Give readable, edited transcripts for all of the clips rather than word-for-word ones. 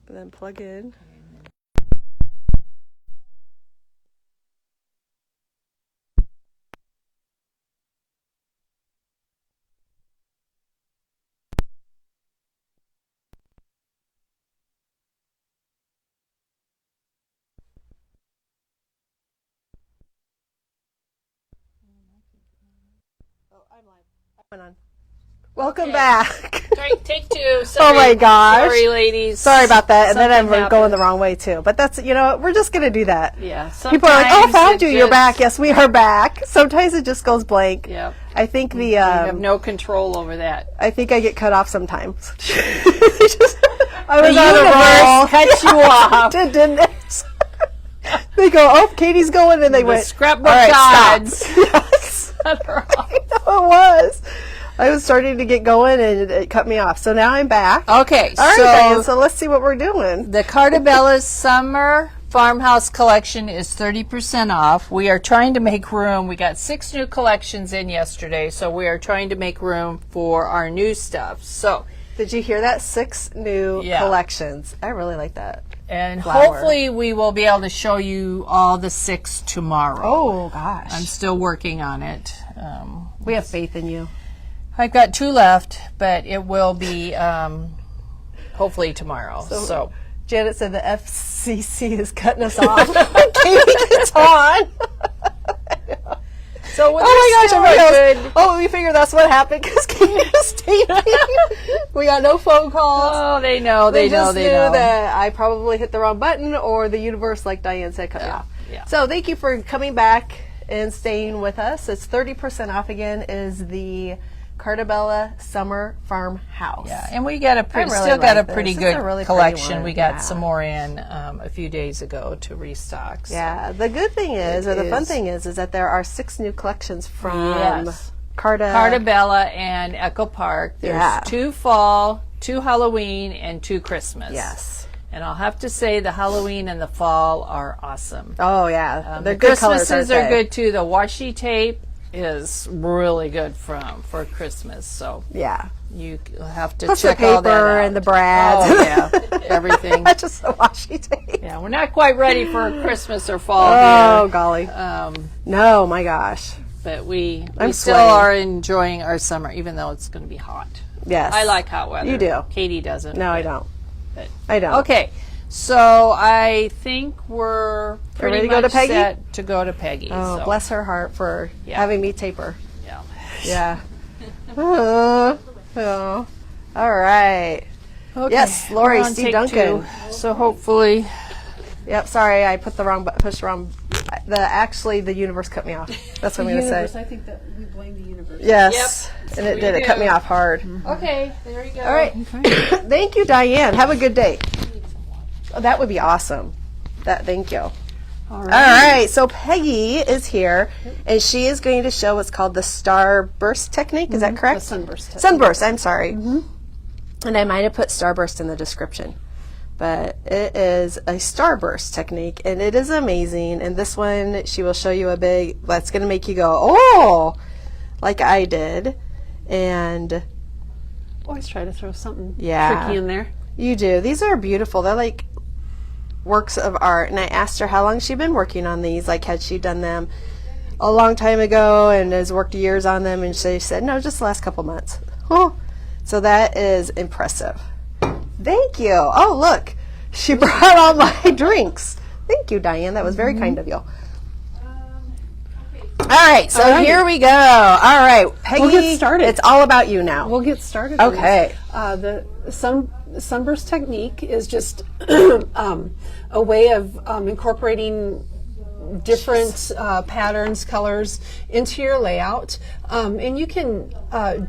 And then plug in. Oh, I'm live. I went on. Welcome back. Take two. Sorry. Oh my gosh. Sorry, ladies. Sorry about that. And then I'm Something going the happened. wrong way too. But that's, you know, we're just going to do that. Yeah. People are like, oh, sometimes found you. it You're just- back. Yes, we are back. Sometimes it just goes blank. Yep. I think the, You have no control over that. I think I get cut off sometimes. I was The on a roll. universe cuts you off. Didn't it? They go, oh, Katie's going, and they went, scrapbook all right, gods. stop. Yes. Cut her off. I know it was. I was starting to get going, and it cut me off. So now I'm back. Okay. All right, Diane, so let's see what we're doing. The Cartabella's Summer Farmhouse Collection is 30% off. We are trying to make room. We got 6 new collections in yesterday, so we are trying to make room for our new stuff. So, Did you hear that? 6 new Yeah. collections. I really like that. and Flower. hopefully we will be able to show you all the 6 tomorrow. Oh, gosh. I'm still working on it. We have faith in you. I've got 2 left, but it will be hopefully tomorrow. So Janet said the FCC is cutting us off. Katie gets on. So Oh my gosh, still everybody a goes, good. oh, we figured that's what happened because Katie was taping. We got no phone calls. Oh, they know. They They know. just They knew know. that I probably hit the wrong button or the universe, like Diane said, cut me off. yeah. So thank you for coming back and staying with us. It's 30% off again is the Cartabella Summer Farmhouse. Yeah, and we got a pretty, really still got a like pretty this. It's good a really pretty collection. one, We got yeah. some more in a few days ago to restock. So. Yeah, the good thing is, or the fun is. thing is that there are 6 new collections from Yes. Cartabella. and Echo Park. There's Yeah. 2 fall, 2 Halloween, and 2 Christmas. Yes. And I'll have to say the Halloween and the fall are awesome. Oh yeah, they're The good colors. Christmases aren't are they? good too. The washi tape is really good for Christmas. So Yeah. you have to Plus the check all that paper out. and the brads. Oh yeah, everything. That's just the washi tape. Yeah, we're not quite ready for Christmas or fall Oh here. golly. No, my gosh. But we I'm still sweating. are enjoying our summer, even though it's going to be hot. Yes. I like hot weather. You do. Katie doesn't. No, I but- don't. but- I don't. Okay, so I think we're pretty ready to go much to Peggy? set to go to Peggy. Oh, so, bless her heart for having me tape her. Yeah. Yeah. Oh. All right. Okay, Yes, Lori, we're on Steve take Duncan. 2, so hopefully. Yep. Sorry, I put the wrong pushed the wrong. Actually, the universe cut me off. That's what I'm going to say. I think that we blame the universe. Yes. Yep. And it We did. It cut do. me off hard. Okay, there you go. All right. Thank you, Diane. Have a good day. Oh, that would be awesome. Thank you. All right. So Peggy is here, and she is going to show what's called the Starburst technique. Is that correct? The Sunburst technique. Sunburst. I'm sorry. And I might have put Starburst in the description, but it is a Starburst technique, and it is amazing. And this one, she will show you a big. That's going to make you go, oh, like I did, and. Always try to throw something Yeah. tricky in there. You do. These are beautiful. They're like works of art. And I asked her how long she'd been working on these. Like, had she done them a long time ago and has worked years on them? And she said, no, just the last couple months. Oh, so that is impressive. Thank you. Oh, look. She brought all my drinks. Thank you, Diane. That was very kind of you. All right, so Alrighty. here we go. All right, Peggy, We'll get started. it's all about you now. We'll get started. on Okay. this. The sunburst technique is just a way of incorporating different patterns, colors into your layout, and you can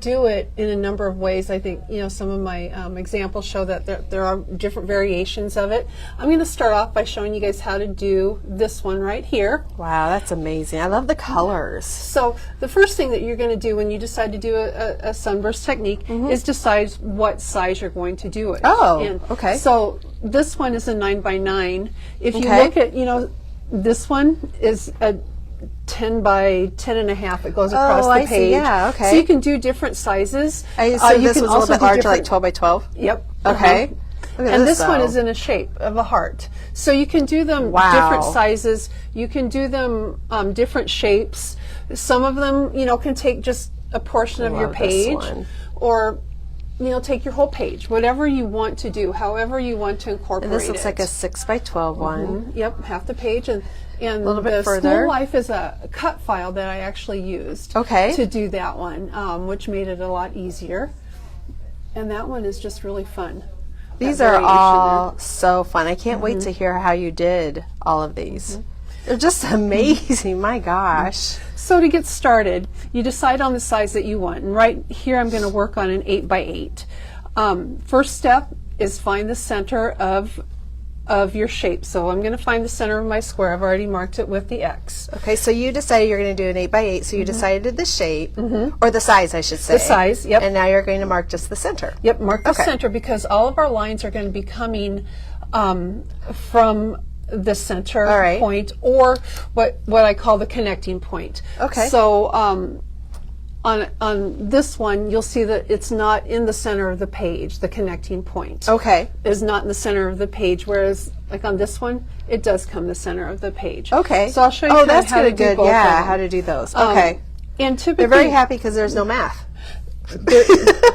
do it in a number of ways. I think some of my examples show that there are different variations of it. I'm going to start off by showing you guys how to do this one right here. Wow, that's amazing. I love the colors. So the first thing that you're going to do when you decide to do a sunburst technique is decide what size you're going to do it. Oh, in. okay. So this one is a 9x9. If you Okay. look at, this one is a 10 by 10 and a half. It goes across the I page. see. Yeah, okay. So you can do different sizes. I assume you this can was a little also bit do larger, like different- 12 by 12. Yep. Okay. Look at And this one though. is in a shape of a heart. So you can do them Wow. different sizes. You can do them different shapes. Some of them, can take just a portion of your Love this page, one. or take your whole page. Whatever you want to do, however you want to incorporate And this looks like a 6x12 one. Yep, half the page, and a little bit the further. School Life is a cut file that I actually used Okay. to do that one, which made it a lot easier. And that one is just really fun. These That are variation all so fun. I can't wait to hear how you did all of these. They're just amazing. My gosh. So to get started, you decide on the size that you want. And right here I'm going to work on an 8x8. First step is find the center of your shape. So I'm going to find the center of my square. I've already marked it with the X. Okay, so you decided you're going to do an 8x8, so you decided the shape, or the size, I should say. The size, yep. And now you're going to mark just the center. Yep, mark the Okay. center, because all of our lines are going to be coming from the center All right. point, or what I call the connecting point. Okay. So on this one, you'll see that it's not in the center of the page. The connecting point Okay. is not in the center of the page, whereas like on this one, it does come the center of the page. Okay. So I'll show you Oh, kind of that's how to good. do Good. both of Yeah, them. how to do those. Okay. And typically, They're very happy because there's no math.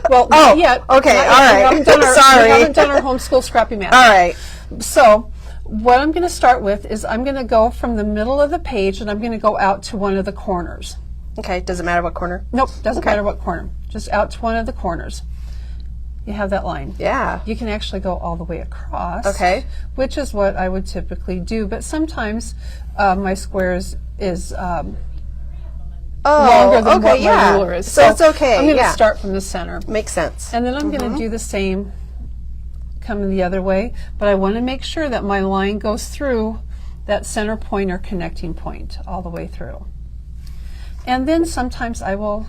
well, not yet. okay, Not yet. all right. We haven't done our, Sorry. We haven't done our homeschool scrappy math. All right. So what I'm going to start with is I'm going to go from the middle of the page, and I'm going to go out to one of the corners. Okay, does it matter what corner? Nope, doesn't Okay. matter what corner. Just out to one of the corners. You have that line. Yeah. You can actually go all the way across. Okay. Which is what I would typically do, but sometimes my squares is longer than what my ruler is. So it's okay. I'm going to yeah. start from the center. Makes sense. And then I'm going to do the same coming the other way, but I want to make sure that my line goes through that center point or connecting point all the way through. And then sometimes I will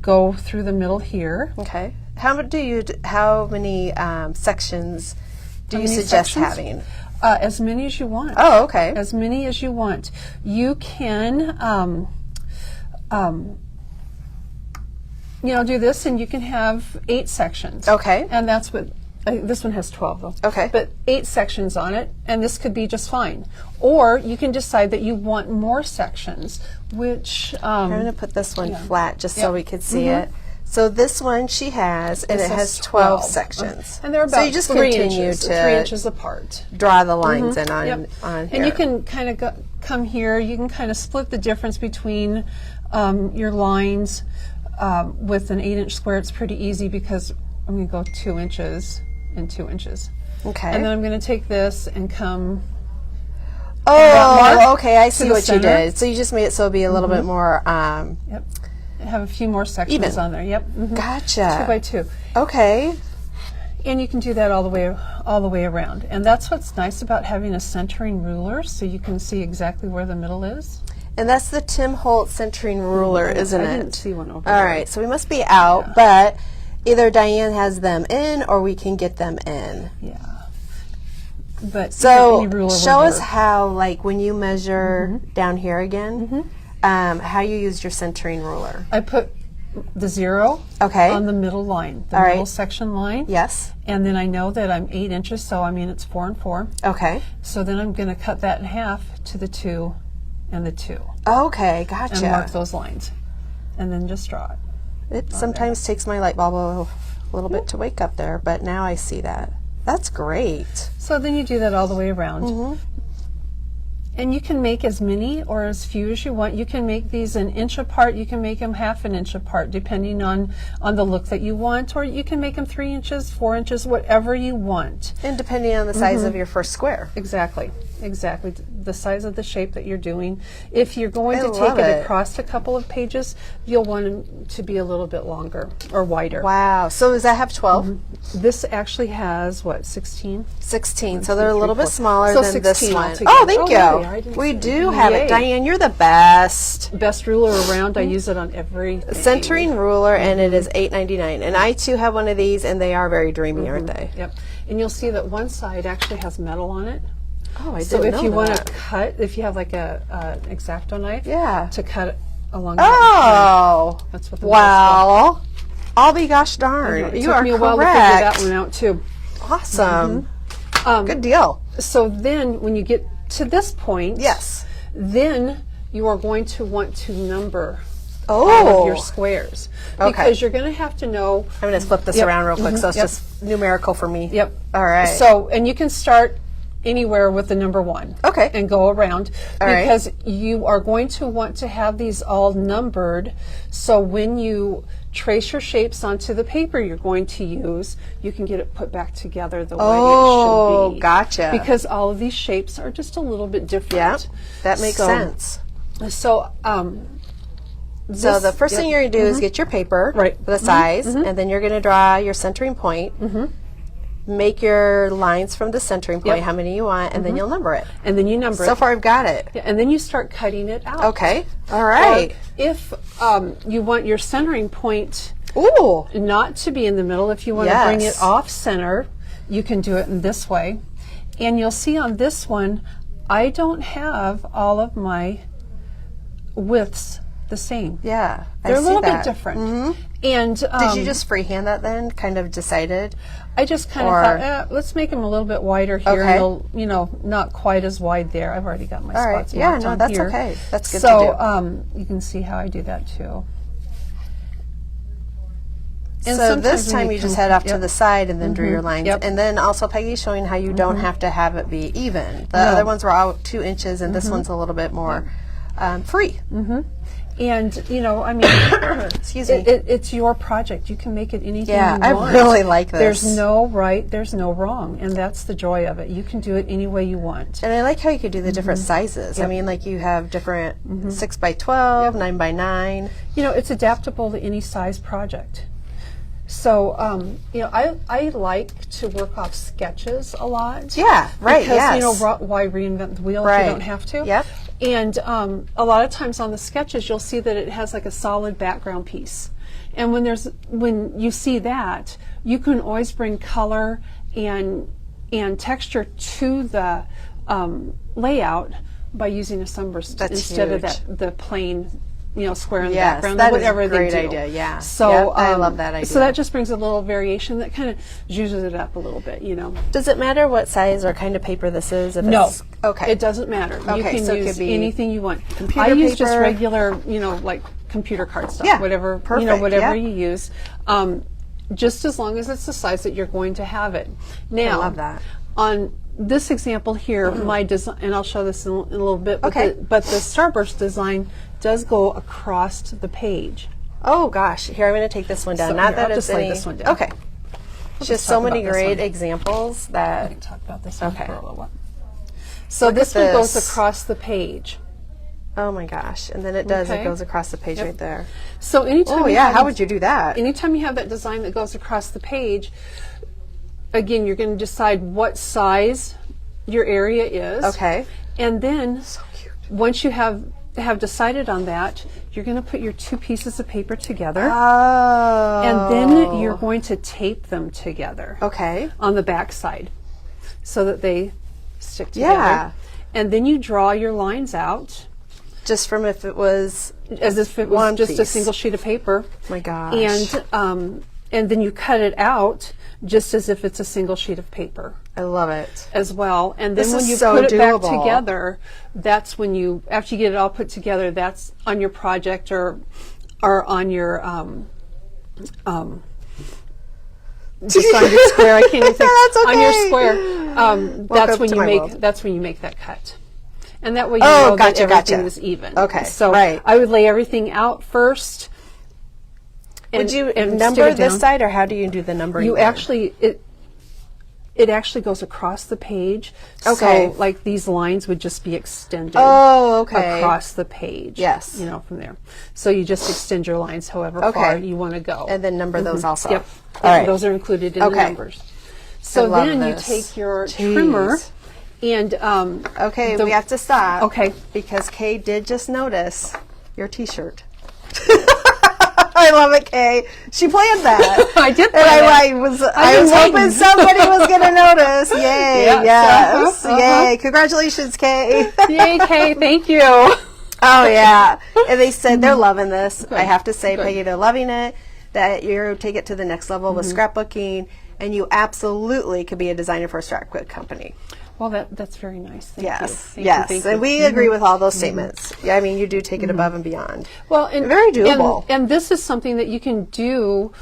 go through the middle here. Okay. How many sections do you many suggest sections? having? As many as you want. Oh, okay. As many as you want. You can do this, and you can have 8 sections. Okay. And that's what this one has 12 though. Okay. But 8 sections on it, and this could be just fine. Or you can decide that you want more sections, which I'm going to put this one flat just so we could see it. So this one she has, and this it has has 12 sections. and they're about so you just 3 continue inches, to 3 inches apart. draw the lines in on, Yep. on here. And you can kind of come here. You can kind of split the difference between your lines with an 8-inch square. It's pretty easy because I'm going to go 2 inches and 2 inches. Okay. And then I'm going to take this and come. Oh, okay. I see the what you center. did. So you just made it so it'll be a little bit more. Yep. Have a few more sections Even. on there. Yep. Gotcha. 2 by 2. Okay. And you can do that all the way around. And that's what's nice about having a centering ruler, so you can see exactly where the middle is. And that's the Tim Holt centering ruler, isn't it? I didn't see one over All there. right. So we must be out, but either Diane has them in or we can get them in. Yeah. But So any ruler will show us work. how, like, when you measure down here again, how you used your centering ruler. I put the 0 Okay. on the middle line, the All right. middle section line. Yes. And then I know that I'm 8 inches, so I mean it's 4 and 4. Okay. So then I'm going to cut that in half to the 2 and the 2 Okay. and Gotcha. mark those lines. And then just draw it. It sometimes takes my light bulb a little bit to wake up there, but now I see that. That's great. So then you do that all the way around. And you can make as many or as few as you want. You can make these an inch apart. You can make them half an inch apart, depending on the look that you want. Or you can make them 3 inches, 4 inches, whatever you want. And depending on the size of your first square. Exactly. Exactly. The size of the shape that you're doing. If you're going I to take love it it. across a couple of pages, you'll want them to be a little bit longer or wider. Wow. So does that have 12? This actually has, what, 16? 16. So they're a little bit 4. smaller So than this 16 one. altogether. Oh, thank Oh, you. there they are. I didn't We see do that. have it. Yay. Diane, you're the best. Best ruler around. I use it on everything. Centering ruler, and it is $8.99. And I too have one of these, and they are very dreamy, aren't they? Yep. And you'll see that one side actually has metal on it. Oh, I So didn't if know you want that. to cut, if you have like a X-Acto knife, Yeah. to cut it along that. Oh, That's what the wow. I'll be gosh darn. It You took are me a while to correct. figure that one out too. Awesome. Good deal. So then when you get to this point, Yes. then you are going to want to number Oh. all of your squares. Okay. Because you're going to have to know. I'm going to flip this Yep. around real quick so it's Yep. just numerical for me. Yep. All right. So, and you can start anywhere with the number 1. Okay. And go around All right. because you are going to want to have these all numbered. So when you trace your shapes onto the paper you're going to use, you can get it put back together the way it should be. Gotcha. Because all of these shapes are just a little bit different. Yeah, that makes So- sense. So, So the first thing you're going to do is get your paper, Right. the size, and then you're going to draw your centering point. Make your lines from the centering point, Yep. how many you want, and then you'll number it. and then you number So it. far, I've got it. Yeah, and then you start cutting it out. Okay. All right. Or if you want your centering point Ooh. not to be in the middle, if you want to bring it Yes. off center, you can do it in this way. And you'll see on this one, I don't have all of my widths the same. Yeah. They're I a see little that. bit different. And Did you just freehand that then? Kind of decided? I just kind or- of thought, let's make them a little bit wider here, Okay. and they'll, not quite as wide there. I've already got my All right. spots Yeah, marked no, on that's here. okay. That's good so, to do. you can see how I do that too. And So sometimes this when time you just head off to the side and then drew your lines. Yep. And then also Peggy's showing how you don't have to have it be even. The No. other ones were out 2 inches and this one's a little bit more free. And I mean, Excuse me. it's your project. You can make it anything Yeah, you I want. really like this. There's no right, there's no wrong, and that's the joy of it. You can do it any way you want. And I like how you could do the different sizes. I mean, like you have different 6 by 12, 9 by 9. It's adaptable to any size project. So, I like to work off sketches a lot. Yeah, right, Because, yes. why reinvent the wheel if Right. you don't have to? Yep. And a lot of times on the sketches, you'll see that it has like a solid background piece. And when you see that, you can always bring color and texture to the layout by using a sunburst That's instead huge. of the plain square in the Yes, background, that is a whatever they great do. idea, yeah. So Yep, I love that idea. So that just brings a little variation that kind of zhuzhes it up a little bit, Does it matter what size or kind of paper this is? If No. It's, okay. It doesn't matter. You Okay, can so it use could be anything you want. computer I use just paper. regular, like computer card stuff. Yeah, Whatever, perfect, whatever yeah. you use. Just as long as it's the size that you're going to have it. Now, love that. On this example here, my design, and I'll show this in a little bit, but, Okay. but the Starburst design does go across the page. Oh gosh, here I'm going to take this one down. So Not here, that I'll it's just lay any. this one down. Okay. We'll Just talk so many about this great one. examples I that. can talk about this one Okay. for a little while. So Look this at one goes this. across the page. Oh my gosh! And then it does. Okay. It goes across the page Yep. right there. So anytime Oh you yeah. have How would you do that? anytime you have that design that goes across the page, again, you're going to decide what size your area is. Okay. And then So cute. once you have decided on that, you're going to put your 2 pieces of paper together. Oh. And then you're going to tape them together Okay. on the back side so that they stick together. Yeah. And then you draw your lines out Just from if it was. as if it was One just a piece. single sheet of paper. My gosh. And then you cut it out just as if it's a single sheet of paper I love it. as well. And then This when is you so put it back doable. together, that's when you, after you get it all put together, that's on your project or on your just on your square. I can't even think. That's On your okay. square, that's when you make that cut. And that way you Oh, know gotcha, that everything gotcha. is even. Okay, So right. I would lay everything out first. Would you and number stick it this down. side, or how do you do the numbering? You there? actually it actually goes across the page. Okay. So like these lines would just be extended. Oh, okay. Across the page. Yes. From there. So you just extend your lines however Okay. far you want to go. And then number those also. Yep. All right. Those are included in the Okay. numbers. So love then this. you take your Jeez. trimmer and Okay, the- we have to stop. Okay. Because Kay did just notice your T-shirt. I love it, Kay. She planned that. I did And plan that. I was been hoping waiting. somebody was going to notice. Yay! Yeah, Yes! uh-huh. Yay! Congratulations, Kay. Yay, Kay, thank you. Oh yeah, and they said they're loving this. Good. I have to say, Good. Peggy, they're loving it. That you take it to the next level with scrapbooking, and you absolutely could be a designer for a scrapbook company. Well, that's very nice. Thank you. Yes, Thank yes, you, thank and you. we agree with all those statements. Yeah, I mean, you do take it above and beyond. Well, and Very doable. And this is something that you can do.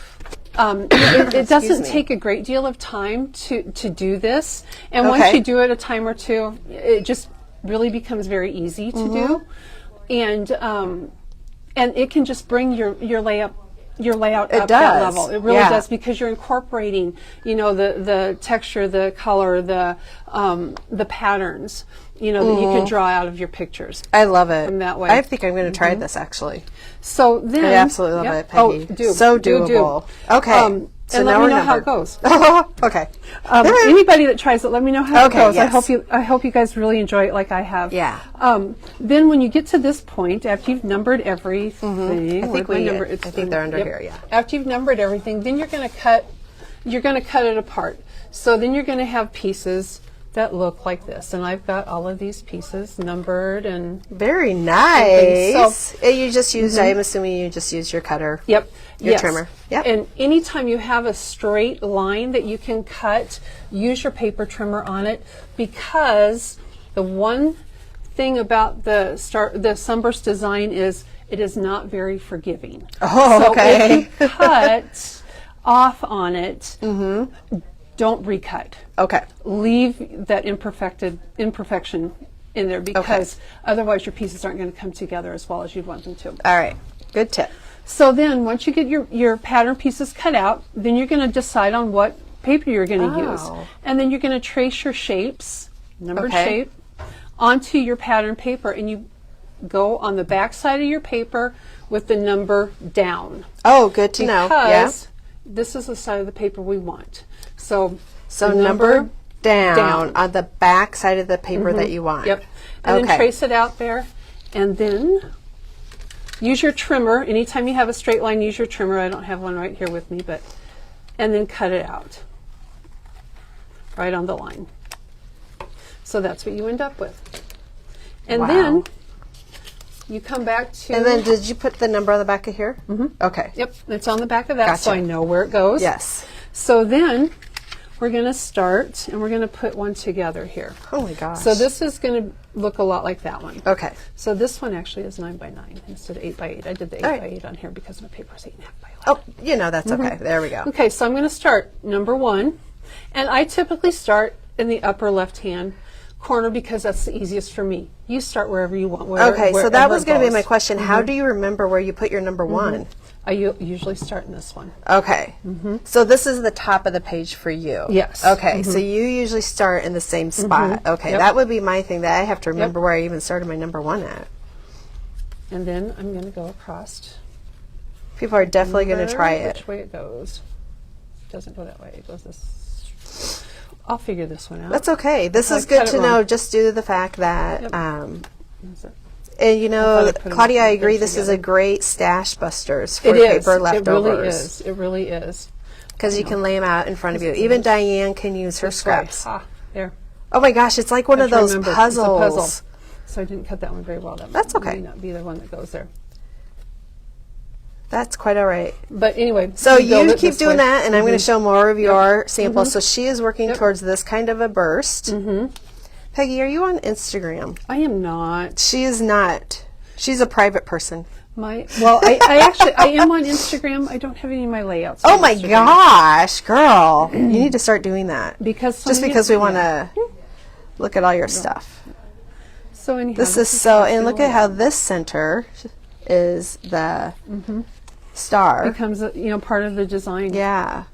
It doesn't me. take a great deal of time to do this, and once Okay. you do it a time or two, it just really becomes very easy to do, and it can just bring your layout up that level. It really does, because you're incorporating, the texture, the color, the patterns, that you can draw out of your pictures. I love it. From that way. I think I'm going to try this actually. So then, I absolutely love it, Peggy. Oh, do so do, doable. do. Okay. So and now let we're me know how it numbered. goes. Okay. Anybody that tries it, let me know how Okay, it goes. yes. I hope you guys really enjoy it like I have. Yeah. Then when you get to this point, after you've numbered everything, I think they're under here. Yeah. After you've numbered everything, then you're going to cut it apart. So then you're going to have pieces that look like this, and I've got all of these pieces numbered and Very nice. So- You just used. I'm assuming you just used your cutter. Yep. Your yes. trimmer. Yep. And anytime you have a straight line that you can cut, use your paper trimmer on it, because the one thing about the Sunburst design is it is not very forgiving. Oh, so okay. if you cut off on it, don't recut. Okay. Leave that imperfection in there, because otherwise your pieces aren't going to come together as well as you'd want them to. All right. Good tip. So then once you get your pattern pieces cut out, then you're going to decide on what paper you're going to use. And then you're going to trace your shapes, numbered shape, onto your pattern paper, and you go on the back side of your paper with the number down. Oh, good to know. Yeah. Because this is the side of the paper we want. So So the number down on the back side of the paper that you want. Yep. And then trace it out there, and then use your trimmer. Anytime you have a straight line, use your trimmer. I don't have one right here with me, and then cut it out right on the line. So that's what you end up with. And then you come back to... And then did you put the number on the back of here? Mm-hmm. Okay. Yep, it's on the back of that, so I know where it goes. Yes. So then we're going to start, and we're going to put one together here. Oh my gosh. So this is going to look a lot like that one. Okay. So this one actually is 9 by 9 instead of 8 by 8. I did the 8 by 8 on here because my paper is 8.5 by 11. Oh, that's okay. There we go. Okay, so I'm going to start number 1, and I typically start in the upper left-hand corner because that's the easiest for me. You start wherever you want. Okay, so that was going to be my goes. question. How do you remember where you put your number 1? I usually start in this one. Okay. So this is the top of the page for you. Yes. Okay, so you usually start in the same spot. Okay, that would be my thing, that I have to remember where I even started my number 1 at. And then I'm going to go across. People are definitely going to try it. Which way it goes. It doesn't go that way. It goes this. I'll figure this one out. That's okay. This I is good cut it to know, wrong. just due to the fact that, Is it? and you know, I put them Claudia, I agree, together. this is a great stash busters for It is. paper It leftovers. really is. It really is. Because you can lay them out in front of you. Even Diane can use her This way. scraps. There. Oh my gosh, it's like one of those Remember, puzzles. It's a puzzle. So I didn't cut that one very well. That's okay. May not be the one that goes there. That's quite all right. But anyway. So build you it keep this doing way. that, and I'm going to show more of your samples. So she is working towards this kind of a burst. Peggy, are you on Instagram? I am not. She is not. She's a private person. I actually am on Instagram. I don't have any of my layouts. Oh on my Instagram. gosh, girl. You need to start doing that. Because Just because we want to look at all your stuff. So anyhow, This is so, and look at how this center is the star. becomes part of the design. Yeah.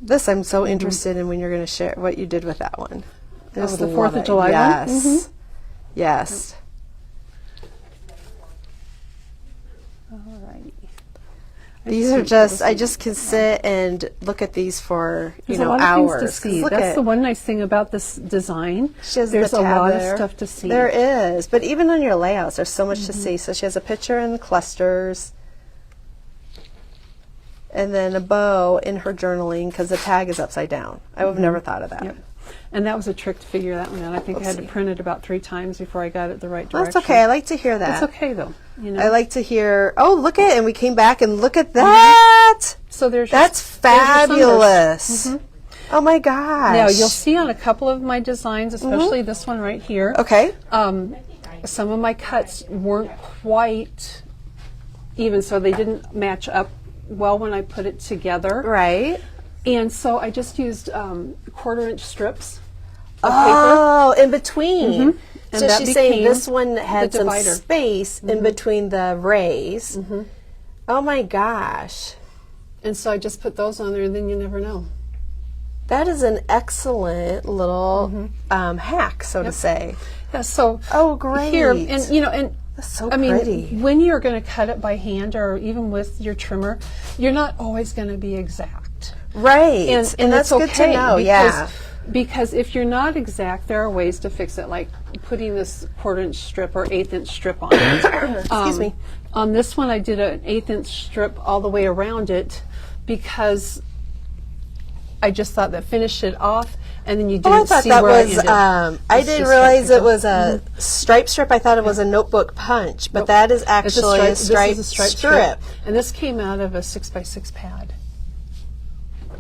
This I'm so interested in when you're going to share what you did with that one. I just the love 4th of it. July one? Yes. Yes. Alrighty. These are just, I just can sit and look at these for, There's a lot hours. of things to see. Look That's at, the one nice thing about this design. she has There's the a tab lot there. of stuff to see. There is, but even on your layouts, there's so much to see. So she has a picture in the clusters, and then a bow in her journaling because the tag is upside down. I would have never thought of that. Yep. And that was a trick to figure that one out. I think I had to print it about 3 times before I got it the right direction. That's okay. I like to hear that. That's okay though. I like to hear, oh, look at, and we came back and look at that. So there's That's fabulous. Oh my gosh. Now you'll see on a couple of my designs, especially this one right here. Okay. Some of my cuts weren't quite even, so they didn't match up well when I put it together. Right. And so I just used 1/4-inch strips of Oh, in between. And So that she's saying became this one had the some divider. space in between the rays. Oh my gosh. And so I just put those on there, and then you never know. That is an excellent little hack, so to say. Yeah, so Oh, great. here, and you know, and That's so I mean, pretty. when you're going to cut it by hand or even with your trimmer, you're not always going to be exact. Right. And that's that's good okay to know. because, Yeah. because if you're not exact, there are ways to fix it, like putting this 1/4-inch strip or 1/8-inch strip on it. Excuse me. On this one, I did an 1/8-inch strip all the way around it because I just thought that finished it off, and then you didn't Oh, I thought see that where was. I ended. I It's didn't just realize it technical. was a stripe strip. I thought it was a notebook punch, but that is It's actually a this stripe is a stripe strip. and this came out of a 6x6 pad.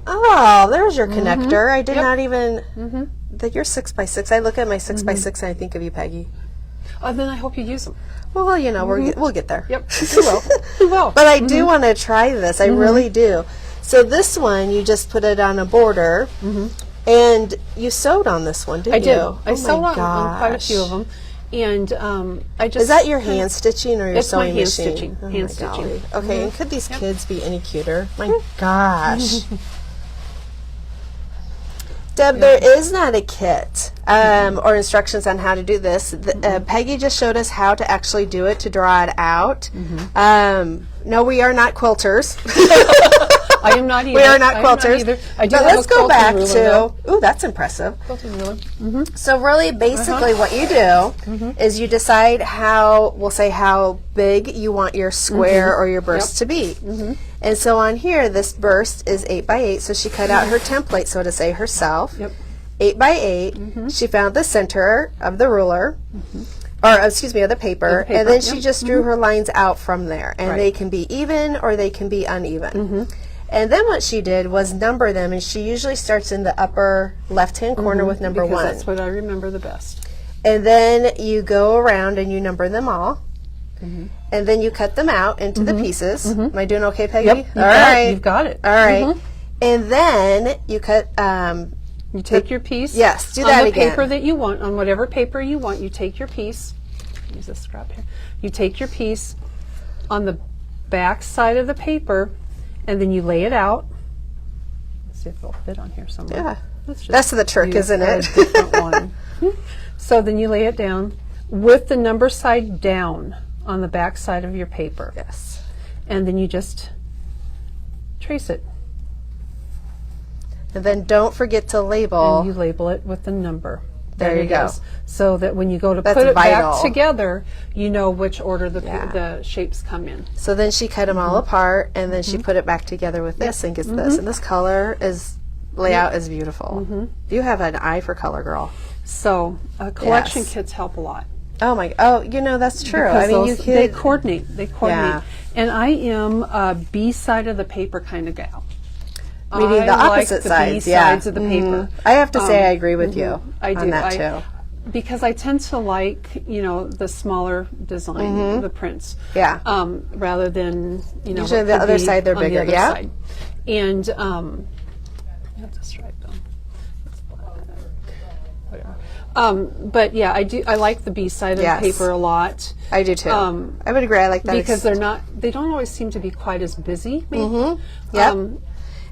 Oh, there's your connector. I did Yep. not even. That you're 6x6. I look at my 6x6 and I think of you, Peggy. Oh, then I hope you use them. Well, you know, we'll get there. Yep, you will. You will. But I do want to try this. I really do. So this one, you just put it on a border, and you sewed on this one, didn't I did. you? I sewed my on quite a few of gosh. them, and I just Is that your hand stitching or your It's my sewing hand machine? stitching. Oh Hand my stitching. golly. Okay, and could these kids be any cuter? My gosh. Deb, there is not a kit or instructions on how to do this. Peggy just showed us how to actually do it, to draw it out. No, we are not quilters. I am not either. We are not I am quilters. either. I do But have let's a go quilting back ruler, to. though. Ooh, that's impressive. Quilting ruler. So really, basically, what you do is you decide we'll say how big you want your square or your burst to be. And so on here, this burst is 8 by 8. So she cut out her template, so to say, herself. Yep. 8 by 8. She found the center of the ruler, or excuse me, of the paper, and then she just drew her lines out from there. And they can be even or they can be uneven. And then what she did was number them, and she usually starts in the upper left-hand corner with number Because 1. that's what I remember the best. And then you go around and you number them all. And then you cut them out into the pieces. Am I doing okay, Peggy? Yep. All right. You've got it. All right. And then you cut. You take your piece. Yes, do on that the again. paper that you want, on whatever paper you want. You take your piece. Use this scrap here. You take your piece on the back side of the paper, and then you lay it out. Let's see if it'll fit on here somewhere. Yeah. Let's just That's the trick, use isn't a it? different one. So then you lay it down with the number side down on the back side of your paper. Yes. And then you just trace it. And then don't forget to label. And you label it with the number. There that you it go. is. So that when you go to That's put it vital. back together, you know which order the, Yeah. the shapes come in. So then she cut them all apart, and then she put it back together with this and gets this. And this color layout is beautiful. You have an eye for color, girl. So collection Yes. kits help a lot. Oh, you know, that's true. Because I mean, you those- they could. coordinate. They coordinate. Yeah. And I am a B side of the paper kind of gal. Meaning the I opposite like the sides, B yeah. sides of the paper. I have to say I agree with you I do. on that too. Because I tend to like, the smaller design, the prints. Yeah. Rather than, Usually what the could other be side, they're on the bigger, other yeah. side. And, that's a stripe though. That's black. Whatever. But yeah, I like the B side of Yes. the paper a lot. I do too. I would agree. I like that. Because they don't always seem to be quite as busy, maybe. Yep.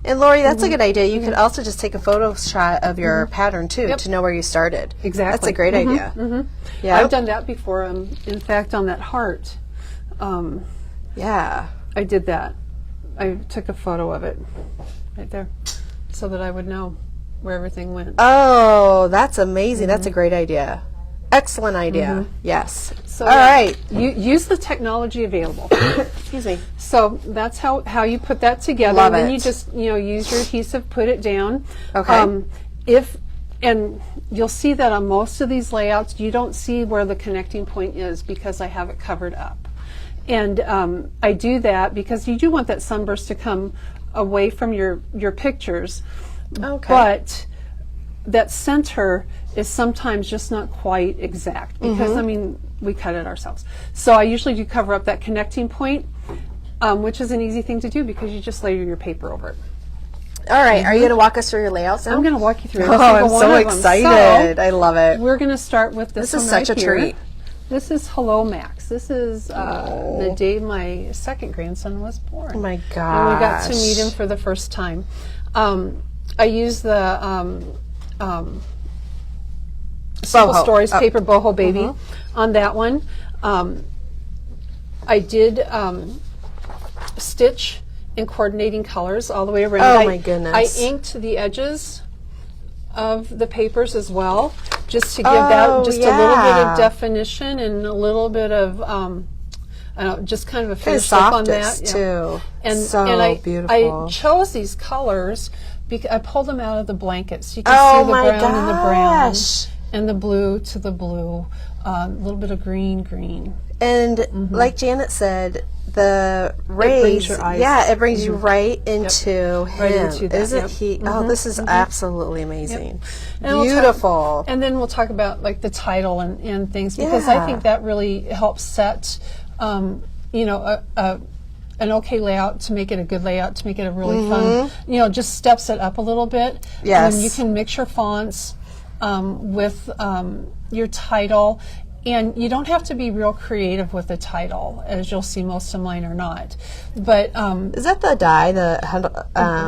And Lori, that's a good idea. You could also just take a photo shot of your pattern too, to know where you started. Exactly. That's a great idea. Yeah. I've done that before. In fact, on that heart, Yeah. I did that. I took a photo of it right there so that I would know where everything went. Oh, that's amazing. That's a great idea. Excellent idea. Yes. So All right. You use the technology available. Excuse me. So that's how you put that together. Love Then it. you just use your adhesive, put it down. Okay. And you'll see that on most of these layouts, you don't see where the connecting point is because I have it covered up. And I do that because you do want that sunburst to come away from your pictures. Okay. But that center is sometimes just not quite exact because, I mean, we cut it ourselves. So I usually do cover up that connecting point, which is an easy thing to do because you just layer your paper over it. All right. Are you going to walk us through your layouts now? I'm going to walk you through Oh, every single I'm one so of them. excited. So, I love it. we're going to start with this This is one such a right here. treat. This is Hello Max. This is the day my second grandson was born. Oh my gosh. And we got to meet him for the first time. I use the Simple Boho. Stories paper boho baby on that one. I did stitch in coordinating colors all the way around. Oh my goodness. I inked the edges of the papers as well, just to give that just a little bit of definition and a little bit of I don't know, just kind of a finish look on that. Too. And So I beautiful. chose these colors because I pulled them out of the blankets. You can Oh see the my brown and the brown gosh. and the blue to the blue, a little bit of green. And like Janet said, the rays, brings your eyes. yeah, it brings you right into him. Right into that, Isn't yep. he? Oh, this is absolutely amazing. And we'll Beautiful. And then we'll talk about like the title and things because I think that really helps set, you know, an okay layout to make it a good layout, to make it a really fun, you know, just steps it up a little bit. Yes. And you can mix your fonts with your title. And you don't have to be real creative with the title, as you'll see most of mine are not. But Is that the dye, the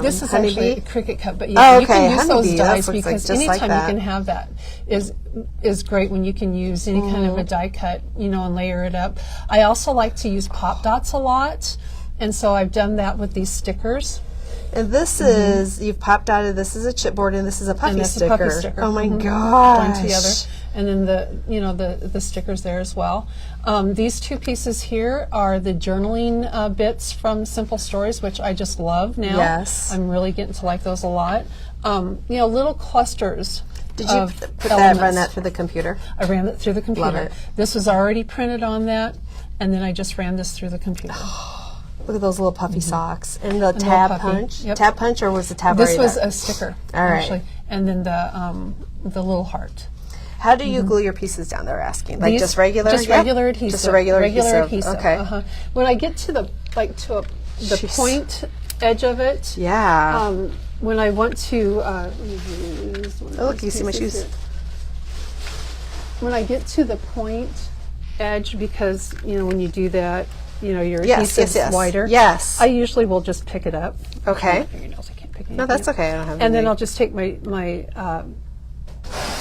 this is honeybee? actually a Cricut cut, but yeah, you can use those Honeybee, that dies looks like because just like anytime that. you can have that is great when you can use any kind of a die cut, you know, and layer it up. I also like to use pop dots a lot, and so I've done that with these stickers. And this is, you've popped out of, this is a chipboard and this is a puffy And that's sticker. a puppy sticker. Oh my Joined gosh. together, and then the stickers there as well. These two pieces here are the journaling bits from Simple Stories, which I just love now. Yes. I'm really getting to like those a lot. You know, little clusters. Did you run that through the computer? I ran it through the computer. Love it. This was already printed on that, and then I just ran this through the computer. Look at those little puffy socks. And the little tab puffy. punch? Yep. Tab punch, or was the tab This already was there? a sticker, All right. actually, and then the little heart. How do you glue your pieces down, they're asking? Like These- just regular? Just Yep. regular adhesive. Just a regular adhesive. Okay. When I get to the Jeez. point edge of it, Yeah. when I want to, let me use one of Oh, look, these you see my pieces shoes. here. When I get to the point edge, because you know when you do that, you know your adhesive's wider. Yes. I usually will just pick it up. Okay. My fingernails, I can't pick anything No, that's up. okay. I don't have And then any. I'll just take my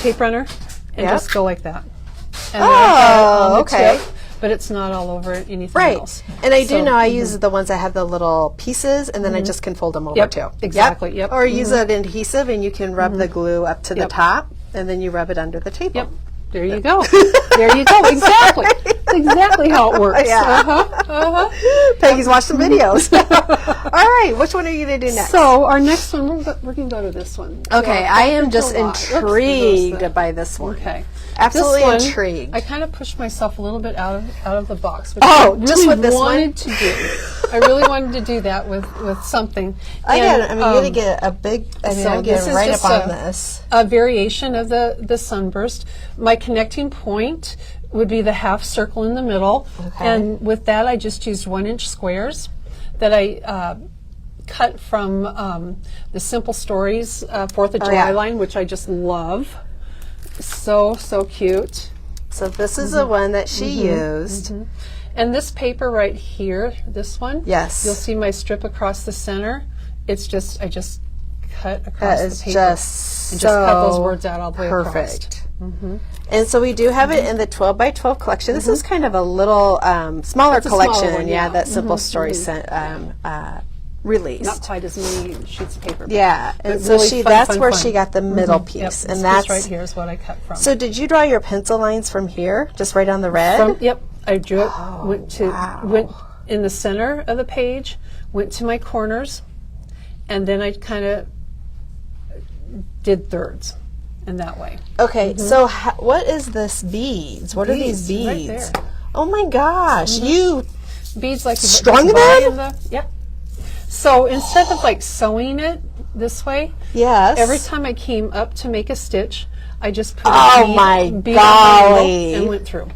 tape runner and Yep. just go like that. And then I've got it on the okay. tip, but it's not all over anything Right. else. And I do So- know I use the ones that have the little pieces, and then I just can fold them over Yep, too. exactly, yep. Or use an adhesive, and you can rub the glue up to the Yep. top, and then you rub it under the table. Yep. There you go. There you go. Exactly. That's exactly how it works. Yeah. Peggy's watched some videos. All right, which one are you going to do next? So our next one, we're going to go to this one. Okay, So, I am just a lot. Oops, intrigued there goes by this one. the- Okay. Absolutely This one, intrigued. I kind of pushed myself a little bit out of the box. Which Oh, I just really with this one? wanted to do. I really wanted to do that with something. Again, And, I mean, you're going to get a big, I mean, so I'm this getting is right just up on a- this. a variation of the Sunburst. My connecting point would be the half circle in the middle, Okay. and with that I just used 1-inch squares that I cut from the Simple Stories 4th of July yeah. line, which I just love. So cute. So this is the one that she used. And this paper right here, this one, Yes. you'll see my strip across the center. It's just, I just cut across That the is paper. just and just cut those so words out all the way perfect. across. And so we do have it in the 12 by 12 collection. This is kind of a little smaller It's a smaller collection, one, yeah, yeah. that Simple Stories sent, released. Not quite as many sheets of paper. Yeah, and but so really fun, that's fun, where fun. she got the middle Yep, piece, this and piece that's right here is what I cut from. So did you draw your pencil lines from here, just right on the red? Yep, I drew it. wow. Went in the center of the page, went to my corners, and then I kind of did thirds, in that way. Okay, so what is this beads? What are these Beads, right beads? there. Oh my gosh, you Beads like you Strung buy them? in the. Yep. So instead of like sewing it, this way. Yes. Every time I came up to make a stitch, I just put Oh a my bead on my golly. needle and went through.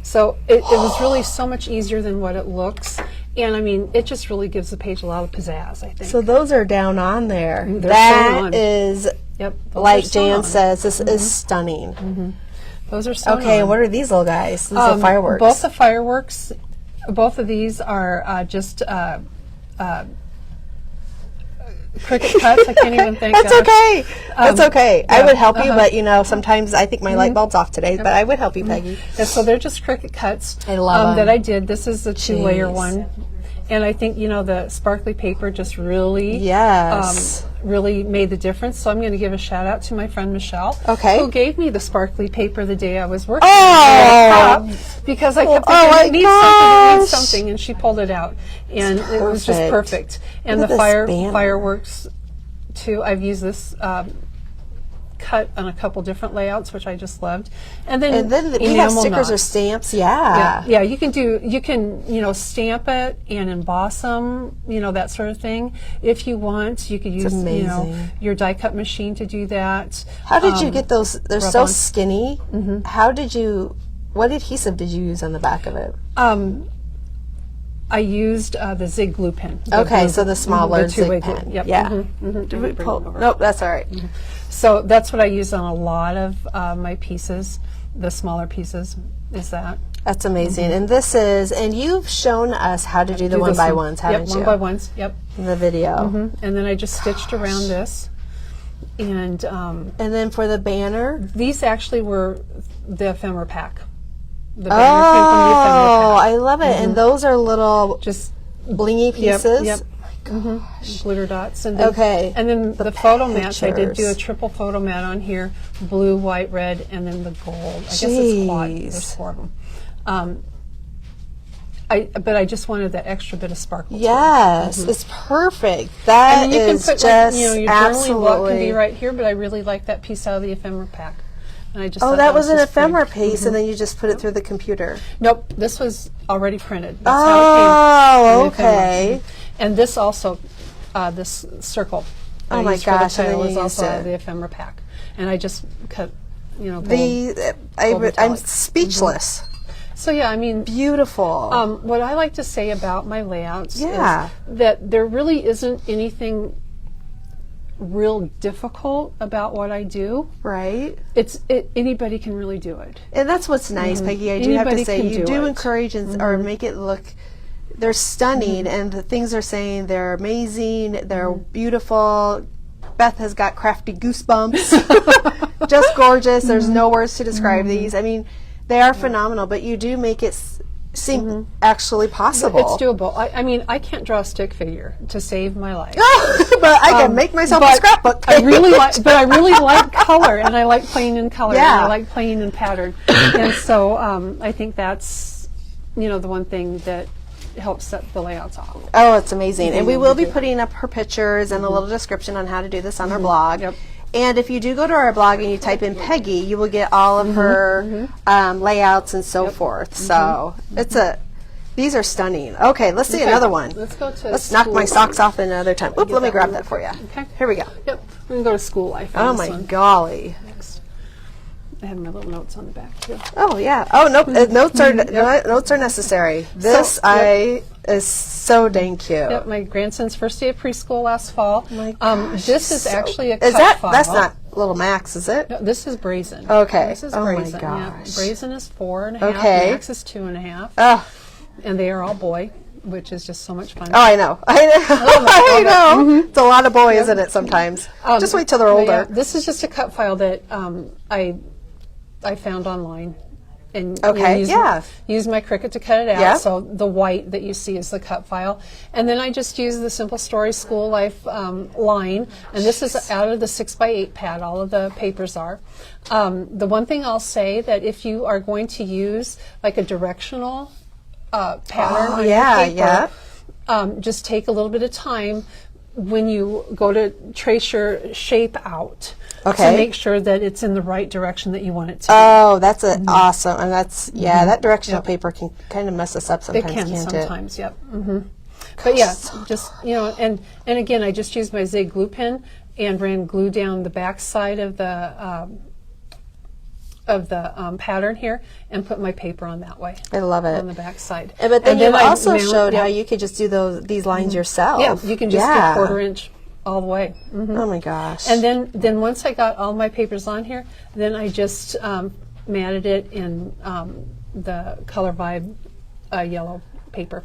So it was really so much easier than what it looks. And I mean, it just really gives the page a lot of pizzazz, I think. So those are down on there. They're That sewn on. is, Yep. those like are sewn Jan on. says, this is stunning. Those are sewn Okay, on. and what are these little guys? These are fireworks. Both the fireworks, both of these are just cricket cuts. I can't even think. That's okay. That's okay. I yeah, would help you, but sometimes I think my light bulb's off today. But I would help you, Peggy. Yeah, so they're just cricket cuts. I love 'em. that I did. This is the 2-layer Jeez. one, and I think the sparkly paper just really, Yes. really made the difference. So I'm going to give a shout out to my friend Michelle, Okay. who gave me the sparkly paper the day I was working. Oh! Because I kept Oh thinking, my it needs gosh. something, and she pulled it out, and it was just perfect. perfect. And Look the at this banner. fireworks too. I've used this cut on a couple different layouts, which I just loved. And then we have enamel stickers or knots. stamps. Yeah. Yeah, you can stamp it and emboss them, that sort of thing. If you want, you could use amazing. your die cut machine to do that. How did you get those? They're so rub-on. skinny. How did you? What adhesive did you use on the back of it? I used the Zig glue pen. Okay, so the smaller the two-way Zig glue. pen. Yep. Yeah. Did we pull? Nope, that's all right. So that's what I use on a lot of my pieces. The smaller pieces is that. That's amazing. And this is, and you've shown us how to do the one by ones, haven't you? One by ones. Yep. In the video. And then I just stitched around this, and And then for the banner. these actually were the ephemera pack. The Oh, banner came from the ephemera pack. I love it. And those are little Just blingy pieces. Yep. Glitter dots. And Okay. And then the photo mats, I did do a pictures. triple photo mat on here: blue, white, red, and then the gold. I guess it's quad. Jeez. There's 4 of them. But I just wanted that extra bit of sparkle. to it. Yes, it's perfect. That And you can is put just your journaling absolutely. block can be right here, but I really like that piece out of the ephemera pack. And I just Oh, thought that was an just pretty. ephemera piece, and then you just put it through the computer. Nope, this was already printed. That's how it came. Oh, in the ephemera. okay. And this also, this circle. Oh I my used for the gosh, and then title you is also used out of it. the ephemera pack. And I just cut, gold. I'm metallic. speechless. So yeah, I mean, Beautiful. what I like to say about my layouts Yeah. is that there really isn't anything real difficult about what I do. right? Anybody can really do it. And that's what's nice, Peggy. I do have to Anybody say, can you do do it. encourage or make it look. They're stunning, and the things they're saying, they're amazing. They're beautiful. Beth has got crafty goosebumps. Just gorgeous. There's no words to describe these. I mean, they are phenomenal, but you do make it seem actually possible. It's doable. I mean, I can't draw a stick figure to save my life. But I can make myself a but scrapbook. I really like color, and I like playing in color, and Yeah. I like playing in pattern, and so I think that's the one thing that helps set the layouts off. Oh, it's amazing. And we will be do it. putting up her pictures and a little description on how to do this on our blog. Yep. And if you do go to our blog and you type in Peggy, you will get all of her layouts and so forth. So these are stunning. Okay, let's see another one. Let's go to Let's knock my school. socks off another time. Oop, let me that grab one that for you. Okay. Here we go. Yep, we're gonna go to school life. on Oh this my one. golly. Next. I have my little notes on the back too. Oh yeah. Oh nope. Notes are notes are necessary. This is so dang cute. Yep, my grandson's first day of preschool last fall. My gosh, This is so- actually a Is cut that file. that's not little Max, is it? No, this is brazen. Okay. This is Oh my brazen. Yeah. gosh. Brazen is 4.5. Okay. Max is 2.5. Oh. And they are all boy, which is just so much fun. Oh, I know. I know. I know. It's a lot of boy, isn't it? Sometimes. Just wait till they're But older. yeah, this is just a cut file that I found online. And Okay, use my Cricut to cut it out. Yep. So the white that you see is the cut file, and then I just use the Simple Story School Life line, and this is out of the 6x8 pad. All of the papers are. The one thing I'll say that if you are going to use like a directional pattern on your paper, just take a little bit of time when you go to trace your shape out Okay. to make sure that it's in the right direction that you want it to be. Oh, that's awesome. And that's, that directional paper can kind of mess us up It sometimes, can can't sometimes, yep. But yeah, just, you know, and again, I just used my Zig glue pen and ran glue down the back side of the pattern here and put my paper on that way. I love it. On the back side. But then you also showed how yeah. you could just do these lines yourself. Yeah, you can just get 1/4 inch all the way. Oh my gosh. And then once I got all my papers on here, then I just matted it in the Color Vibe yellow paper.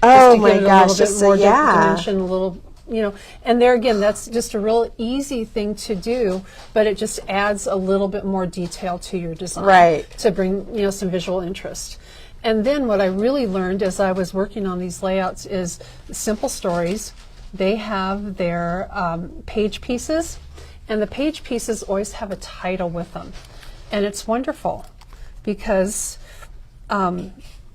Oh just to my give it gosh, a little just bit so more yeah. dimension, a little, you know. And there again, that's just a real easy thing to do, but it just adds a little bit more detail to your design, Right. to bring, you know, some visual interest. And then what I really learned as I was working on these layouts is Simple Stories. They have their page pieces, and the page pieces always have a title with them. And it's wonderful because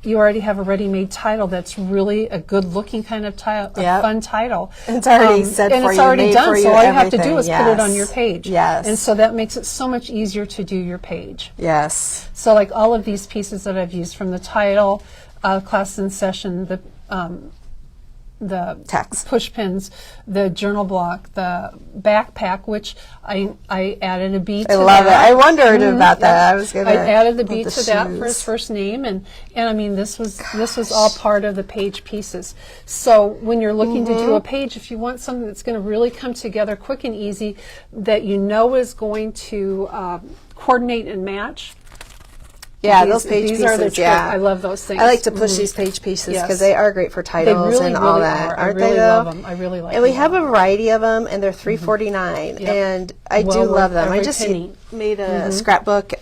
you already have a ready-made title that's really a good-looking kind of title, a fun title. It's already said and for it's you, already made done, for you, so all you have to do everything. is put it on your page. Yes. And so that makes it so much easier to do your page. Yes. So like all of these pieces that I've used, from the title, class in session, the Text. push pins, the journal block, the backpack, which I added a B to I love that. it. I wondered about that. I was gonna. I added the B the to that for his shoes. first name, and I mean this was all part of the page pieces. So when you're looking to do a page, if you want something that's going to really come together quick and easy, that you know is going to coordinate and match. Yeah, These- those page these pieces. are the trick. Yeah, I love those things. I like to push these page pieces because Yes. they are great for They titles really, and really all that, are. aren't I really they? Though? love them. I really like And we them. have a variety of them, and they're $3.49, Yep. and I Well do love worth them. I every just penny. made a scrapbook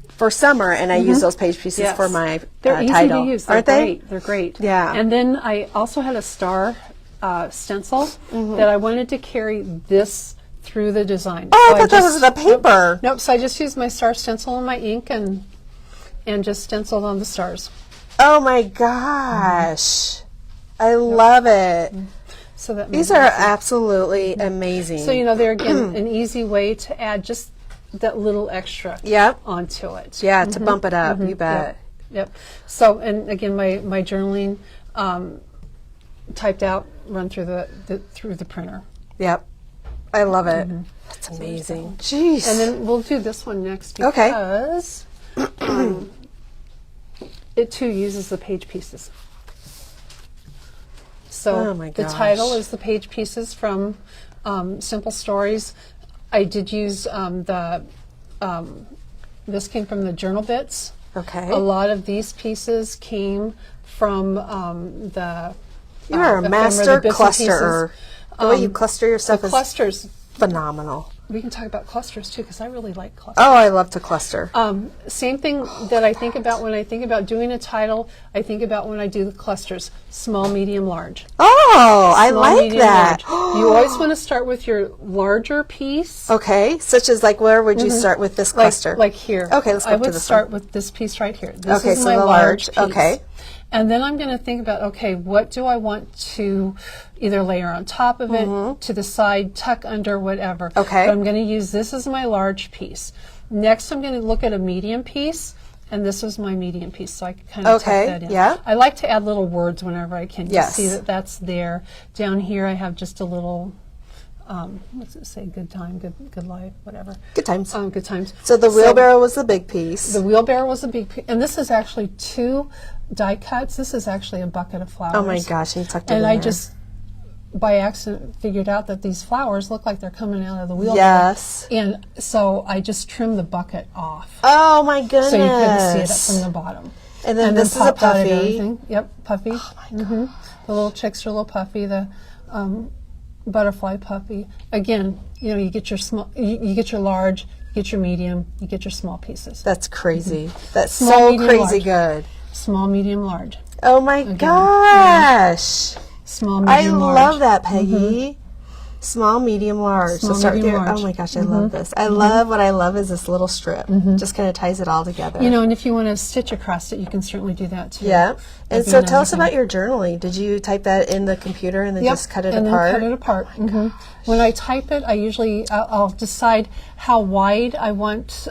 for summer, and I use those page pieces Yes. for my They're easy title. to use. They're Aren't they? great. They're great. Yeah. And then I also had a star stencil that I wanted to carry this through the design. Oh, So I thought that was the paper. Nope. So I just used my star stencil and my ink and just stenciled on the stars. Oh my gosh, I love it. So that These made are it easy. absolutely amazing. So you know, they're again an easy way to add just that little extra Yep. onto it. Yeah, to bump it up, you bet. Yep. So, and again, my journaling typed out, run through the printer. Yep. I love it. That's amazing. Jeez. And then we'll do this one next Okay. because it too uses the page pieces. So Oh my the gosh. title is the page pieces from Simple Stories. I did use this came from the journal bits. Okay. A lot of these pieces came from the You are a ephemera, master the bits and pieces. clusterer. The way you cluster your stuff The is clusters. phenomenal. We can talk about clusters too, because I really like clusters. Oh, I love to cluster. Same thing that I think about when I think about doing a title, I think about when I do the clusters, small, medium, large. Oh, I Small, like medium, that. large. You always want to start with your larger piece. Okay, such as like where would you start with this cluster? Like here. Okay, let's go I up to would this start one. with this piece right here. This Okay, is so my the large large, piece. okay. And then I'm going to think about, okay, what do I want to either layer on top of it, to the side, tuck under, whatever. Okay. But I'm going to use this as my large piece. Next, I'm going to look at a medium piece, and this was my medium piece, so I can kind of Okay, tuck that in. yeah. I like to add little words whenever I can. Yes. You see that that's there. Down here, I have just a little, what's it say? Good time, good life, whatever. Good times. Good times. So the wheelbarrow was the big piece. The wheelbarrow was a big piece, and this is actually 2 die cuts. This is actually a bucket of flowers. Oh my gosh, and you tucked it in And I there. just, by accident, figured out that these flowers look like they're coming out of the wheelbarrow. Yes. And so I just trimmed the bucket off. Oh my goodness. So you couldn't see it up from the bottom. And then this is a popped out at puffy. everything. Yep, puffy. Oh my God. The little chicks are a little puffy. The butterfly puppy. Again, you know, you get your small, you get your large, you get your medium, you get your small pieces. That's crazy. That's Small, so medium, crazy large. good. Small, medium, large. Oh my gosh. Small, medium, I large. love that, Peggy. Small, medium, large. Small, so start medium, there. large. Oh my gosh, I love this. I love what I love is this little strip. Just kind of ties it all together. You know, and if you want to stitch across it, you can certainly do that too. Yeah. And That'd be so another tell us thing. about your journaling. Did you type that in the computer and then Yep, just cut it and apart? then cut it apart. When I type it, I usually I'll decide how wide I want,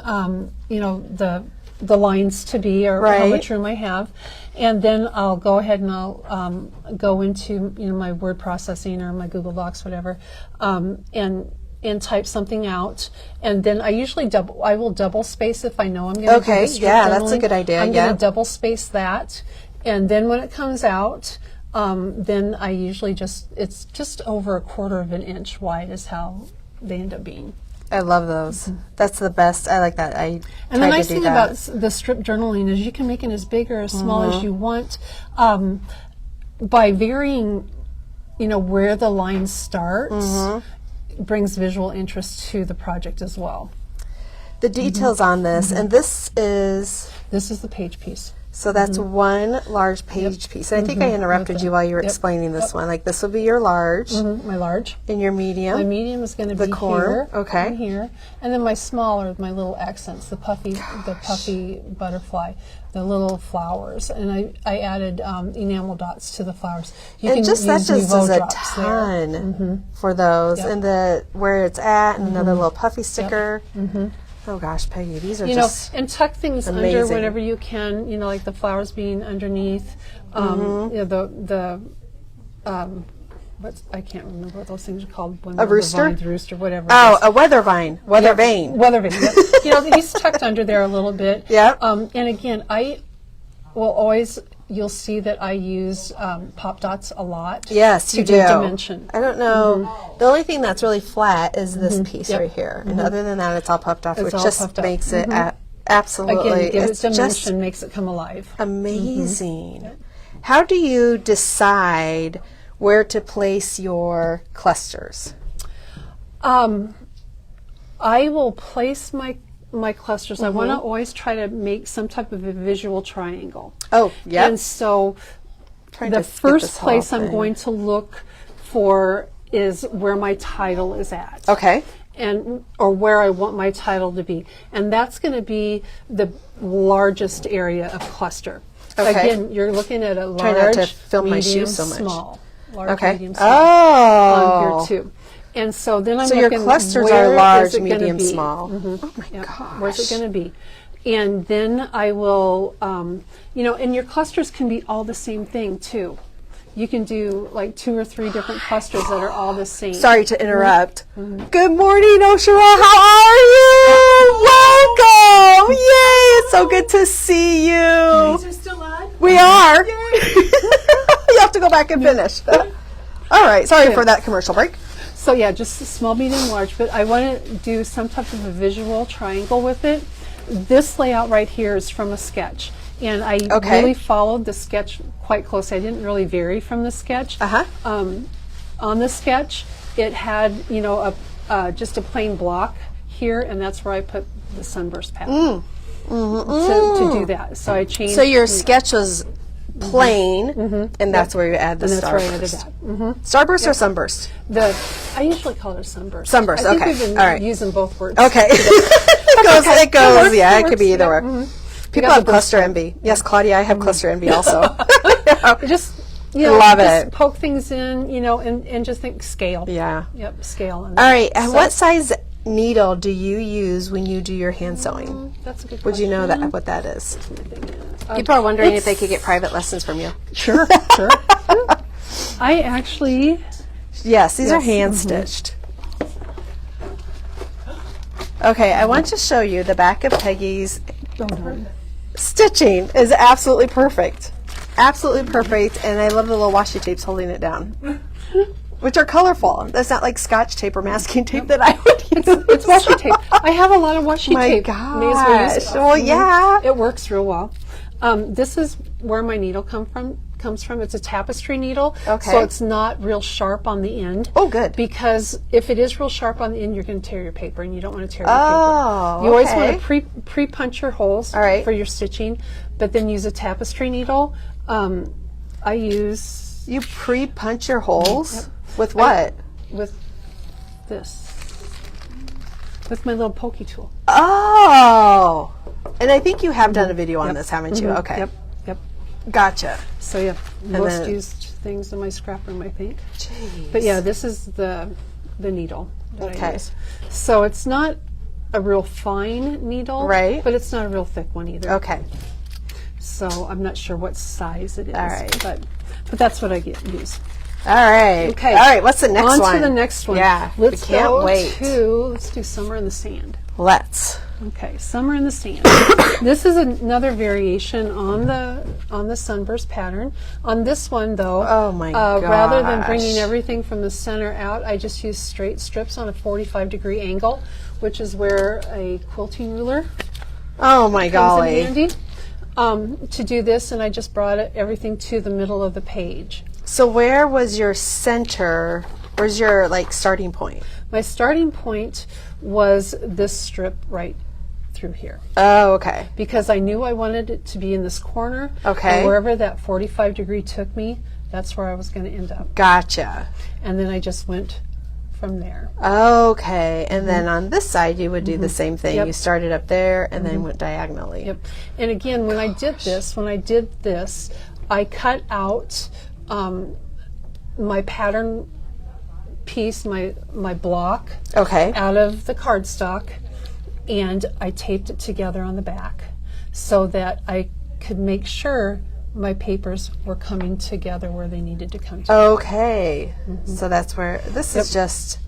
you know, the the lines to be, or how Right. much room I have, and then I'll go ahead and I'll go into my word processing or my Google Docs, whatever, and type something out, and then I usually I will double space if I know I'm going to Okay, do strip yeah, that's a journaling. good idea, I'm yeah. going to double space that, and then when it comes out, then I usually it's just over 1/4 of an inch wide is how they end up being. I love those. That's the best. I like that. I And the tried nice to do thing that. about the strip journaling is you can make it as big or as small as you want, by varying, where the line starts. Brings visual interest to the project as well. The details on this, and this is, This is the page piece. so that's one large page piece. And I think I interrupted you while you were explaining this one. Like this will be your large, My large. and your medium. My medium is going to be core, here, okay. and here, and then my smaller, my little accents, the puffy butterfly, the little flowers, and I added enamel dots to the flowers. You And just that use just Nouveau is a drops there. ton for those. Yep. And the where it's at, and another little puffy sticker. Oh gosh, Peggy, these are just and tuck things under amazing. whenever you can. Like the flowers being underneath. The I can't remember what those things are called. When A rooster? The vines, rooster, whatever. it Oh, is. a weather vine, weather vane. Weather vane. Yep. He's tucked under there a little bit. Yep. And again, I will always. You'll see that I use pop dots a lot. Yes, to you give do. dimension. I don't know. The only thing that's really flat is this piece Yep. right here, and other than that, it's all puffed off, It's which all just puffed up. makes it absolutely. Again, give it it's just dimension, makes it come alive. amazing. How do you decide where to place your clusters? I will place my clusters. I want to always try to make some type of a visual triangle. Oh, yeah. And so Trying the to get first this whole place I'm thing. going to look for is where my title is at. Okay. Or where I want my title to be. And that's going to be the largest area of cluster. Okay. Again, you're looking at a large, Try not to fill my medium, shoes so much. small. Large, Okay. medium, small. Oh. On here too. And so then I'm So your looking, clusters where are is large, it gonna medium, be? small. Oh my Yep. gosh. Where's it going to be? And then I will, and your clusters can be all the same thing too. You can do like 2 or 3 different clusters that are all the same. Sorry to interrupt. Good morning, Oshara. How are you? Welcome. Yay. It's so good to see you. Are still on? We are. You have to go back and finish. All right. Sorry for that commercial break. So yeah, just a small, medium, large, but I want to do some type of a visual triangle with it. This layout right here is from a sketch, and I really followed the sketch quite closely. I didn't really vary from the sketch. On the sketch, it had just a plain block here, and that's where I put the Sunburst pattern to do that. So I changed. So your sketch was plain, and that's where you add the and that's where I added starburst. that. Starburst or sunburst? I usually call it a sunburst. Sunburst, I think okay. we've been All right. using both words. Okay. It goes, works, yeah, it it could be works, either yeah. way. People have cluster envy. Yes, Claudia, I have cluster envy also. Just Love just it. poke things in, and just think scale. Yeah. Yep, scale. All right, and what size needle do you use when you do your hand sewing? That's a good Would you know question. what that is? People are wondering if they could get private lessons from you. Sure. I actually. Yes, these are hand stitched. Okay, I want to show you the back of Peggy's stitching is absolutely perfect. Absolutely perfect, and I love the little washi tapes holding it down, which are colorful. That's not like Scotch tape or masking tape that I would use. It's washi tape. I have a lot of washi My tape. gosh. Well, yeah. It works real well. This is where my needle comes from. It's a tapestry needle, Okay. so it's not real sharp on the end. Oh, good. Because if it is real sharp on the end, you're going to tear your paper, and you don't want to tear your Oh, paper. You always okay. want to pre-punch your holes All right. for your stitching, but then use a tapestry needle. I use You pre-punch your holes with what? with this, with my little pokey tool. Oh, and I think you have done a video on this, haven't you? Okay. Yep. Gotcha. So yeah, most then- used things in my scrap room, I think. Jeez. But yeah, this is the needle that I Okay. use. So it's not a real fine needle, Right. but it's not a real thick one either. Okay. So I'm not sure what size it is. All right. But that's what I use. All right. Okay. All right. What's the next one? On to the next one. Yeah. Let's we can't go wait. let's do Summer in the Sand. Let's. Okay, Summer in the Sand. This is another variation on the Sunburst pattern. On this one, though, Oh my rather than gosh. bringing everything from the center out, I just use straight strips on a 45-degree angle, which is where a quilting ruler Oh my comes golly. in handy to do this. And I just brought everything to the middle of the page. So where was your center? Where's your like starting point? My starting point was this strip right through here, Oh, okay. because I knew I wanted it to be in this corner. Okay. And wherever that 45-degree took me, that's where I was going to end up. Gotcha. And then I just went from there. Okay. And then on this side, you would do the same thing. Yep. You started up there and then went diagonally. Yep. And again, when I did this, I cut out my pattern piece, my block, Okay. out of the cardstock, and I taped it together on the back so that I could make sure my papers were coming together where they needed to come together. Okay. So that's where this is just.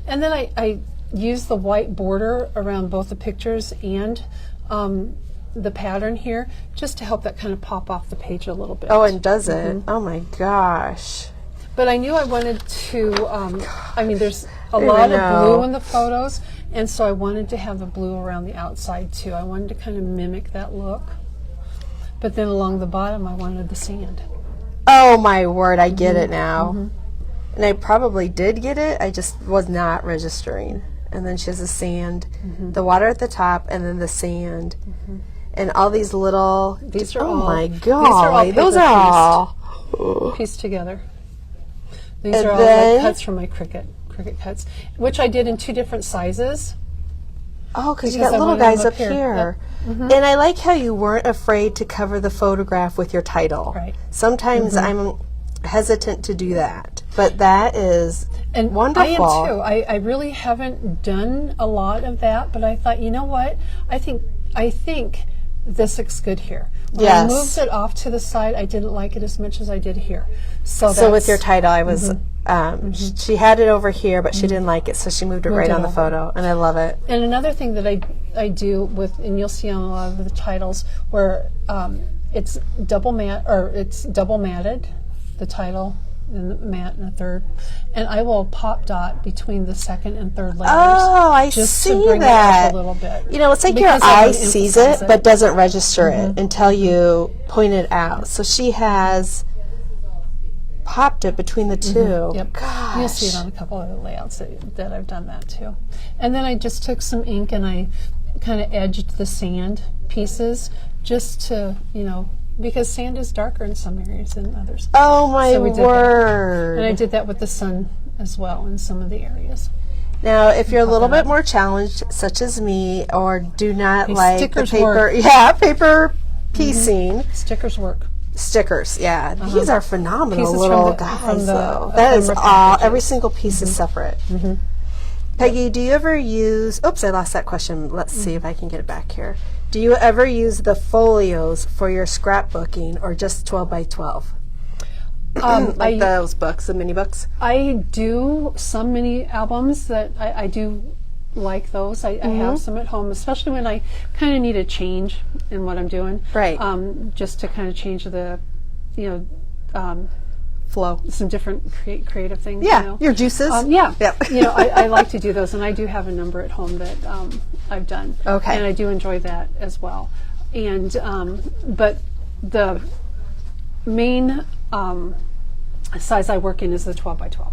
And then I used the white border around both the pictures and the pattern here, just to help that kind of pop off the page a little bit. Oh, and does it? Oh my gosh. But I knew I wanted to, I mean, there's a I lot of know. blue in the photos, and so I wanted to have the blue around the outside too. I wanted to kind of mimic that look. But then along the bottom, I wanted the sand. Oh my word, I get it now. And I probably did get it, I just was not registering. And then she has the sand, the water at the top, and then the sand. And all these little, These are oh all- my these are all god, those paper are all. Pieced together. These And are all then- like cuts from my cricket cuts, which I did in 2 different sizes. Oh, because you Because got I little wanted them guys up up here. here. And I like how you weren't afraid to cover the photograph with your title. Right. Sometimes I'm hesitant to do that, but that is And wonderful. I am too. I really haven't done a lot of that, but I thought, you know what? I think this looks good here. When I Yes. moved it off to the side, I didn't like it as much as I did here. So with your that's- title, I was, she had it over here, but she didn't like it, so she moved it right it on the over. photo, and I love it. And another thing that I do with, and you'll see on a lot of the titles, where it's double matted, the title and the mat and the third, and I will pop dot between the second and third layers. Oh, I just see to bring that. it up a little bit. You know, it's like Because your I eye want to sees it, emphasize but doesn't register it until you point it out. So she has popped it between the two. Yep. Gosh. You'll see it on a couple of the layouts that I've done that too. And then I just took some ink and I kind of edged the sand pieces just to, because sand is darker in some areas than others. Oh my So we did that. word. And I did that with the sun as well in some of the areas. Now, if you're a little bit more challenged, such as me, or do not Hey, like the stickers paper, work. paper piecing, Stickers work. stickers, these are phenomenal Pieces little from the- guys, from the though. That is ephemera all. packages. Every single piece is separate. Peggy, do you ever use? Oops, I lost that question. Let's see if I can get it back here. Do you ever use the folios for your scrapbooking, or just 12 by 12? Like those books, the mini books. I do some mini albums that I do like those. I have some at home, especially when I kind of need a change in what I'm doing. Right. Just to kind of change the, Flow. some different creative things. Yeah, your juices. Yeah. Yep. I like to do those, and I do have a number at home that I've done. Okay. And I do enjoy that as well. And but the main size I work in is the 12 by 12.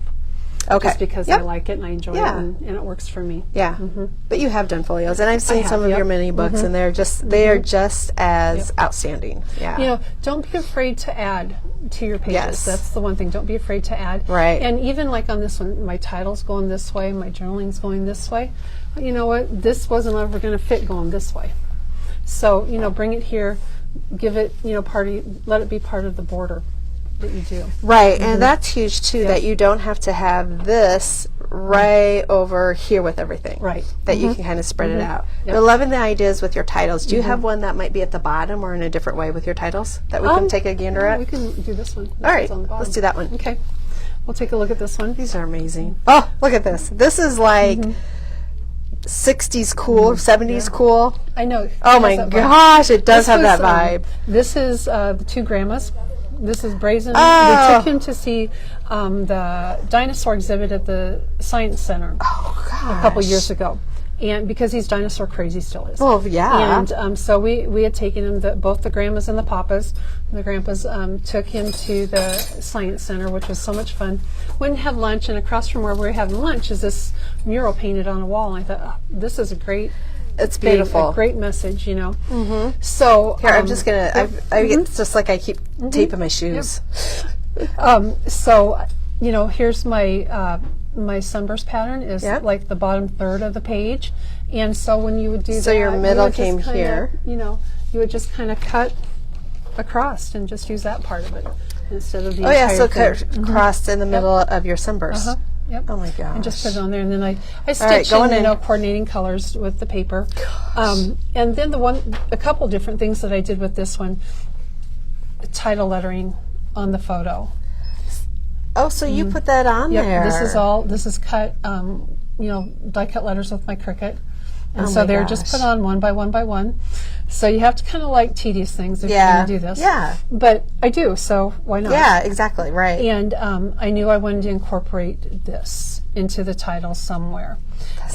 Okay. Just because I like it and I enjoy Yeah. it and it works for me. Yeah, but you have done folios, and I've seen have, some of yep. your mini books, and they're just as outstanding. Yeah. Don't be afraid to add to your pages. Yes. That's the one thing. Don't be afraid to add. Right. And even like on this one, my title's going this way, my journaling's going this way. You know what? This wasn't ever going to fit going this way. So, bring it here, give it, let it be part of the border. that you do. Right, and that's huge too, that you don't have to have this right over here with everything. Right. That you can kind of spread it out. But loving the ideas with your titles. Do you have one that might be at the bottom or in a different way with your titles that we can take a gander at? We can do this one. This All right, one's on the bottom. let's do that one. Okay. We'll take a look at this one. These are amazing. Oh, look at this. This is like 60s cool, 70s cool. I know. Oh my gosh, it does have that vibe. This is the 2 grandmas. This is Brazen. Oh. We took him to see the dinosaur exhibit at the Science Center a couple years ago. And because he's dinosaur crazy still is. Well, yeah. And so we had taken him, both the grandmas and the papas, the grandpas took him to the Science Center, which was so much fun. Went and had lunch, and across from where we were having lunch is this mural painted on a wall. And I thought, oh, this is a great, it's beautiful. A great message, you know. So here, I'm just gonna. It's just like I keep taping my shoes. So, you know, here's my my Sunburst pattern is like the bottom third of the page, and so when you would do so that, your middle came here. You know, you would just kind of cut across and just use that part of it instead of the entire so thing. cut crossed in the middle of your Sunburst. Yep. Oh my gosh. And just put it on there, and then I stitched in, you know, coordinating colors with the paper. And then a couple different things that I did with this one, title lettering on the photo. Oh, so you put that on there. This is cut, you know, die cut letters with my Cricut. And so they're just put on one by one by one. So you have to kind of like tedious things if you're going to do this. Yeah. But I do, so why not? Yeah, exactly, right. And I knew I wanted to incorporate this into the title somewhere.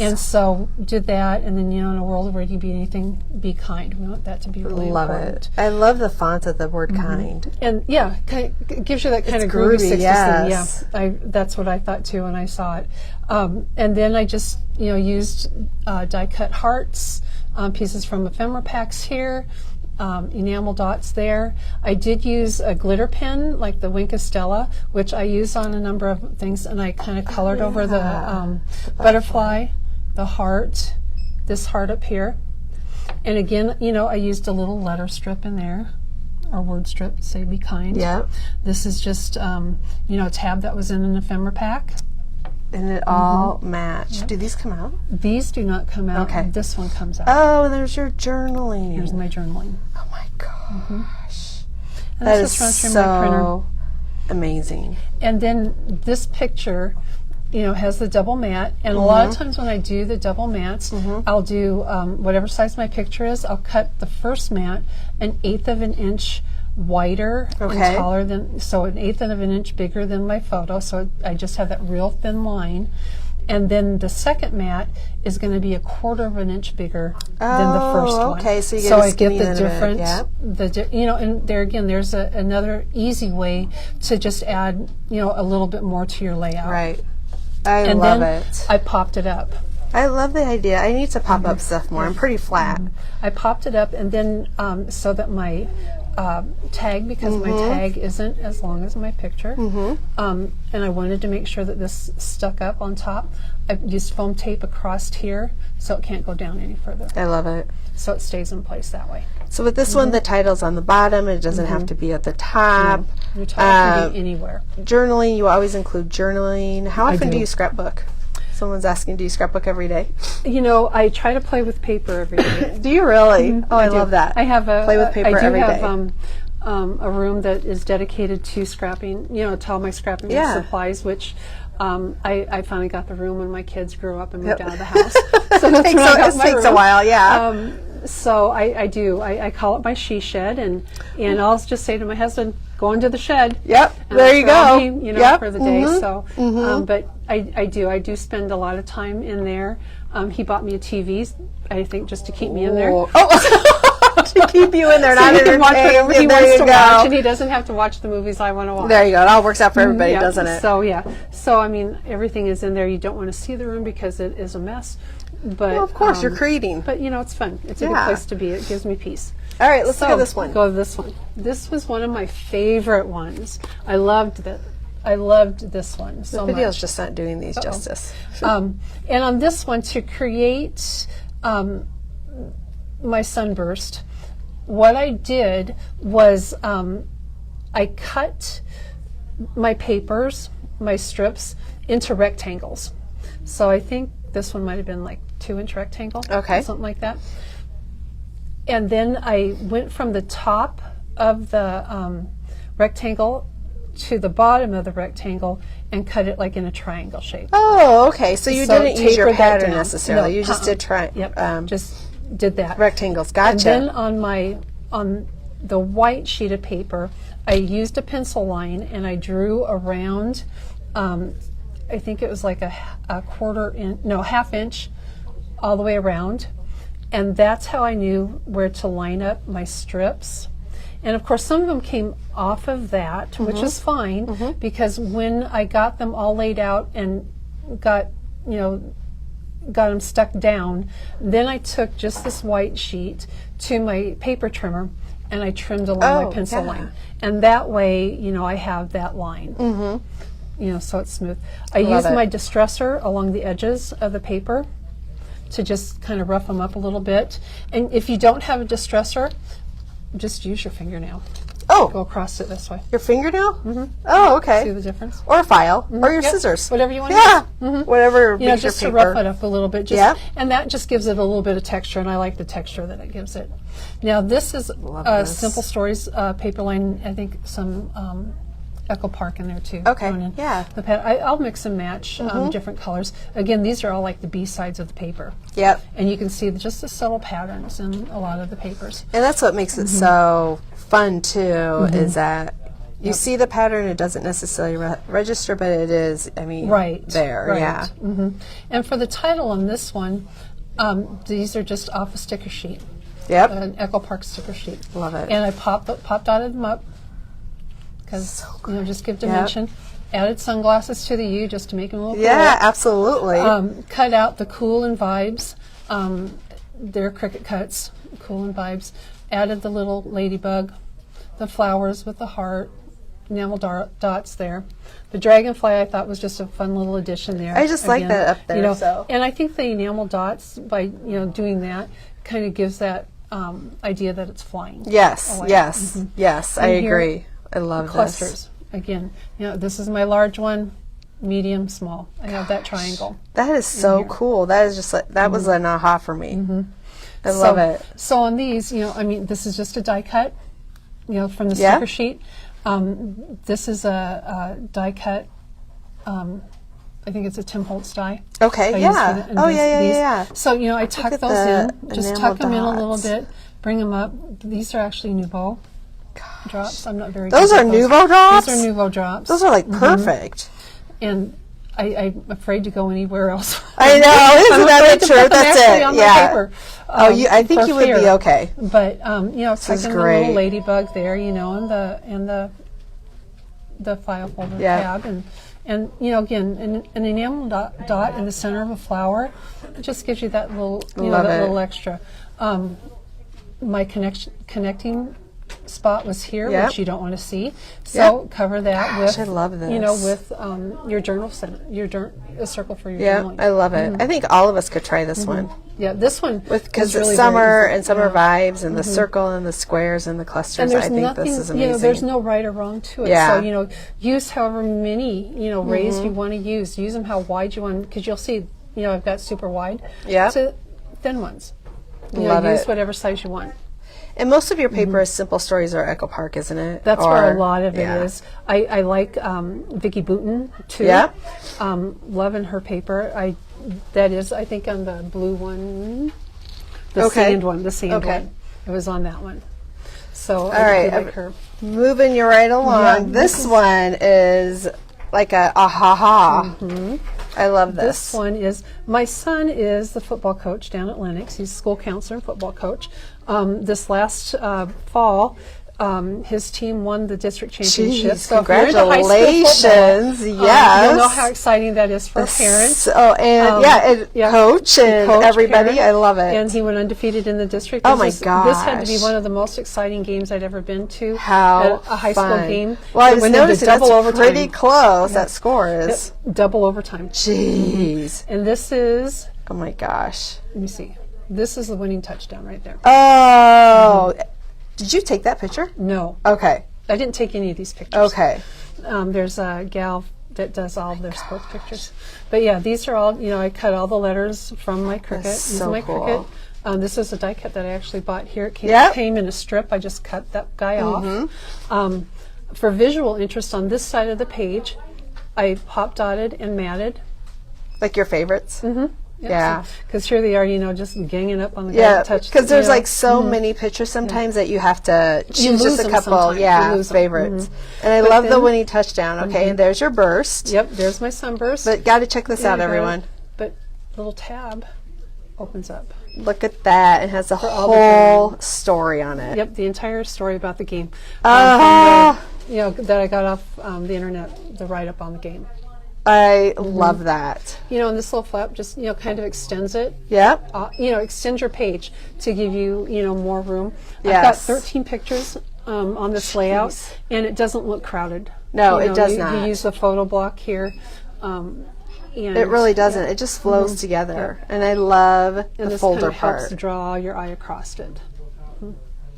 And so did that, and then, you know, in a world where you can be anything, be kind. We want that to be really important. I love the font of the word kind. And yeah, it gives you that kind of groovy 60s thing. Yeah, that's what I thought too when I saw it. And then I just, you know, used die cut hearts, pieces from ephemera packs here, enamel dots there. I did use a glitter pen like the Wink Estella, which I use on a number of things, and I kind of colored over the butterfly, the heart, this heart up here. And again, you know, I used a little letter strip in there, or word strip, say be kind. Yeah. This is just, you know, a tab that was in an ephemera pack. And it all match. Do these come out? These do not come out. Okay. This one comes out. Oh, there's your journaling. Here's my journaling. Oh my gosh. And That this is just runs through my printer. so amazing. And then this picture, you know, has the double mat. And a lot of times when I do the double mats, I'll do whatever size my picture is. I'll cut the first mat 1/8 of an inch wider and taller than, so 1/8 of an inch bigger than my photo. So I just have that real thin line. And then the second mat is going to be 1/4 of an inch bigger than the first one. Okay, so you get I get the different, you know, and there again, there's another easy way to just add, you know, a little bit more to your layout. Right. I love it. I popped it up. I love the idea. I need to pop up stuff more. I'm pretty flat. I popped it up, and then so that my tag, because my tag isn't as long as my picture, and I wanted to make sure that this stuck up on top. I used foam tape across here so it can't go down any further. I love it. So it stays in place that way. So with this one, the title's on the bottom. It doesn't have to be at the top. Your title can be anywhere. Journaling, you always include journaling. How often do do. you scrapbook? Someone's asking, do you scrapbook every day? You know, I try to play with paper every day. Do you really? Oh, I love that. I have play with paper every day. I do have a room that is dedicated to scrapping, you know, to all my scrapping supplies, which I finally got the room when my kids grew up and moved out of the house. So that's when I got my takes room. a while, yeah. So I do. I call it my she shed, and I'll just say to my husband, go into the shed. Yep, And there you go. Him, you know, for the day. So, but I do spend a lot of time in there. He bought me a TV, I think, just to keep me in there. To keep you in there, So not he can watch whatever he wants to watch, and he doesn't have to watch the movies I want to watch. There you go. It all works out for everybody, doesn't it? So so I mean, everything is in there. You don't want to see the room because it is a mess. But Well, of course, you're creating. But you know, it's fun. It's a good place to be. It gives me peace. All right, let's look at this one. Go to this one. This was one of my favorite ones. I loved that. I loved this one so The video's much. just not doing these justice. And on this one, to create my Sunburst, what I did was I cut my papers, my strips, into rectangles. So I think this one might have been like 2-inch rectangle, Okay. something like that. And then I went from the top of the rectangle to the bottom of the rectangle and cut it like in a triangle shape. Oh, okay. So you didn't use your tapered that pattern down. necessarily. No, You just did just did that. rectangles. Gotcha. And then on the white sheet of paper, I used a pencil line and I drew around. I think it was like a half inch all the way around, and that's how I knew where to line up my strips. And of course, some of them came off of that, which is fine, because when I got them all laid out and got them stuck down, then I took just this white sheet to my paper trimmer and I trimmed along my pencil line. And that way, I have that line, so it's smooth. I use my distressor along the edges of the paper to just kind of rough them up a little bit. And if you don't have a distressor, just use your fingernail. Oh, Go across it this way. your fingernail? Oh, okay. See the difference? Or a file, or your Yep. scissors. Whatever you want to Yeah, whatever makes just your to paper. rough it up a little bit. And that just gives it a little bit of texture, and I like the texture that it gives it. Now, this is this. Simple Stories paper line. I think some Echo Park in there too. Okay, thrown in. yeah. I'll mix and match different colors. Again, these are all like the B sides of the paper. Yep. And you can see just the subtle patterns in a lot of the papers. And that's what makes it so fun too, is that you see the pattern, it doesn't necessarily register, but it is, there, right. yeah. And for the title on this one, these are just off a sticker sheet. Yep. An Echo Park sticker sheet. Love it. And I pop dotted them up because just give dimension. Added sunglasses to the U just to make them a little Yeah, cooler. absolutely. Cut out the Cool and Vibes. They're Cricut cuts, Cool and Vibes. Added the little ladybug, the flowers with the heart, enamel dots there. The dragonfly I thought was just a fun little addition there. I just like that up there. So. And I think the enamel dots, by doing that, kind of gives that idea that it's flying. Yes, away. yes, I And here, agree. I love clusters. this. Again, this is my large one, medium, small. I have that triangle. That is so cool. That is just that was an aha for me. I love it. So on these, this is just a die cut, from the sticker sheet. This is a die cut. I think it's a Tim Holtz die. Okay, yeah. Oh, yeah. So, I tuck at those the in. Just enamel tuck them in a little dots. bit, bring them up. These are actually Nouveau drops. I'm not very Those good are at Nouveau drops? These are Nouveau drops. Those are like perfect. And I'm afraid to go anywhere else. I know, isn't that afraid the to put truth? them That's actually it. on my Yeah. paper, I think for you would be fear. okay. But tuck is in the great. little ladybug there, and the file folder tab, and again, an enamel dot in the center of a flower, it just gives you that little, little extra. My connecting spot was here, which you don't want to see, so cover that with. I love this. With your journal center, a circle for your Yeah, journaling. I love it. I think all of us could try this one. Yeah, this one Because is really it's summer very easy. and summer vibes and the circle and the squares and the clusters. And there's I think nothing, this is amazing. there's no right or wrong to it. Yeah. So, use however many, rays you want to use. Use them how wide you want, because you'll see, I've got super wide to thin ones. Love use it. whatever size you want. And most of your paper is Simple Stories or Echo Park, isn't it? That's where a lot of it yeah. is. I like Vicki Boutin too. Yeah. Loving her paper. That is, I think, on the blue one, the Okay. sand one. Okay. One. It was on that one. So All right, I like her. moving you right along. Yeah, this one is like a ha. I love this. This one is, my son is the football coach down at Lenox. He's a school counselor and football coach. This last fall, his team won the district championship. Jeez, So if you're into high school congratulations. football, Yes. you'll know how exciting that is for parents. Oh, and coach and Coach, everybody. parent, I love it. And he went undefeated in the district. Oh my This had to be gosh. one of the most exciting games I'd ever been to. How at a high school fun. game. Well, I It was went into noticing double that's overtime. pretty close. That score is. Double overtime. Jeez. And this is, Oh my gosh. let me see. This is the winning touchdown right there. Oh. Did you take that picture? No, Okay. I didn't take any of these pictures. Okay. There's a gal that does all their sports pictures. But yeah, these are all, I cut all the letters from my Cricut. That's This is so my cool. Cricut. This is a die cut that I actually bought here. It Yep. came in a strip. I just cut that guy off. For visual interest on this side of the page, I pop dotted and matted. Like your favorites? Mm-hmm. Yeah. Because here they are, just ganging up on the guy Yeah, that touched because there's you know. like so many pictures sometimes that you have to choose lose just a them couple, sometimes. You lose them. favorites. And I But love the then- winning touchdown. Okay, and there's your burst. Yep, there's my Sunburst. But got to check this out, There you go. everyone. But little tab opens up. Look at that. It has a all the whole story on it. Yep, the entire story about the game. Oh, That I got off the internet, the write-up on the game. I love that. And this little flap just, kind of extends it. Yep. Extend your page to give you, more room. I've got Yes. 13 pictures on this layout, and it doesn't look crowded. No, it does you, not. You use the photo block here. And It really doesn't. It just flows together. And I love and the this folder kind of helps part. to draw your eye across it.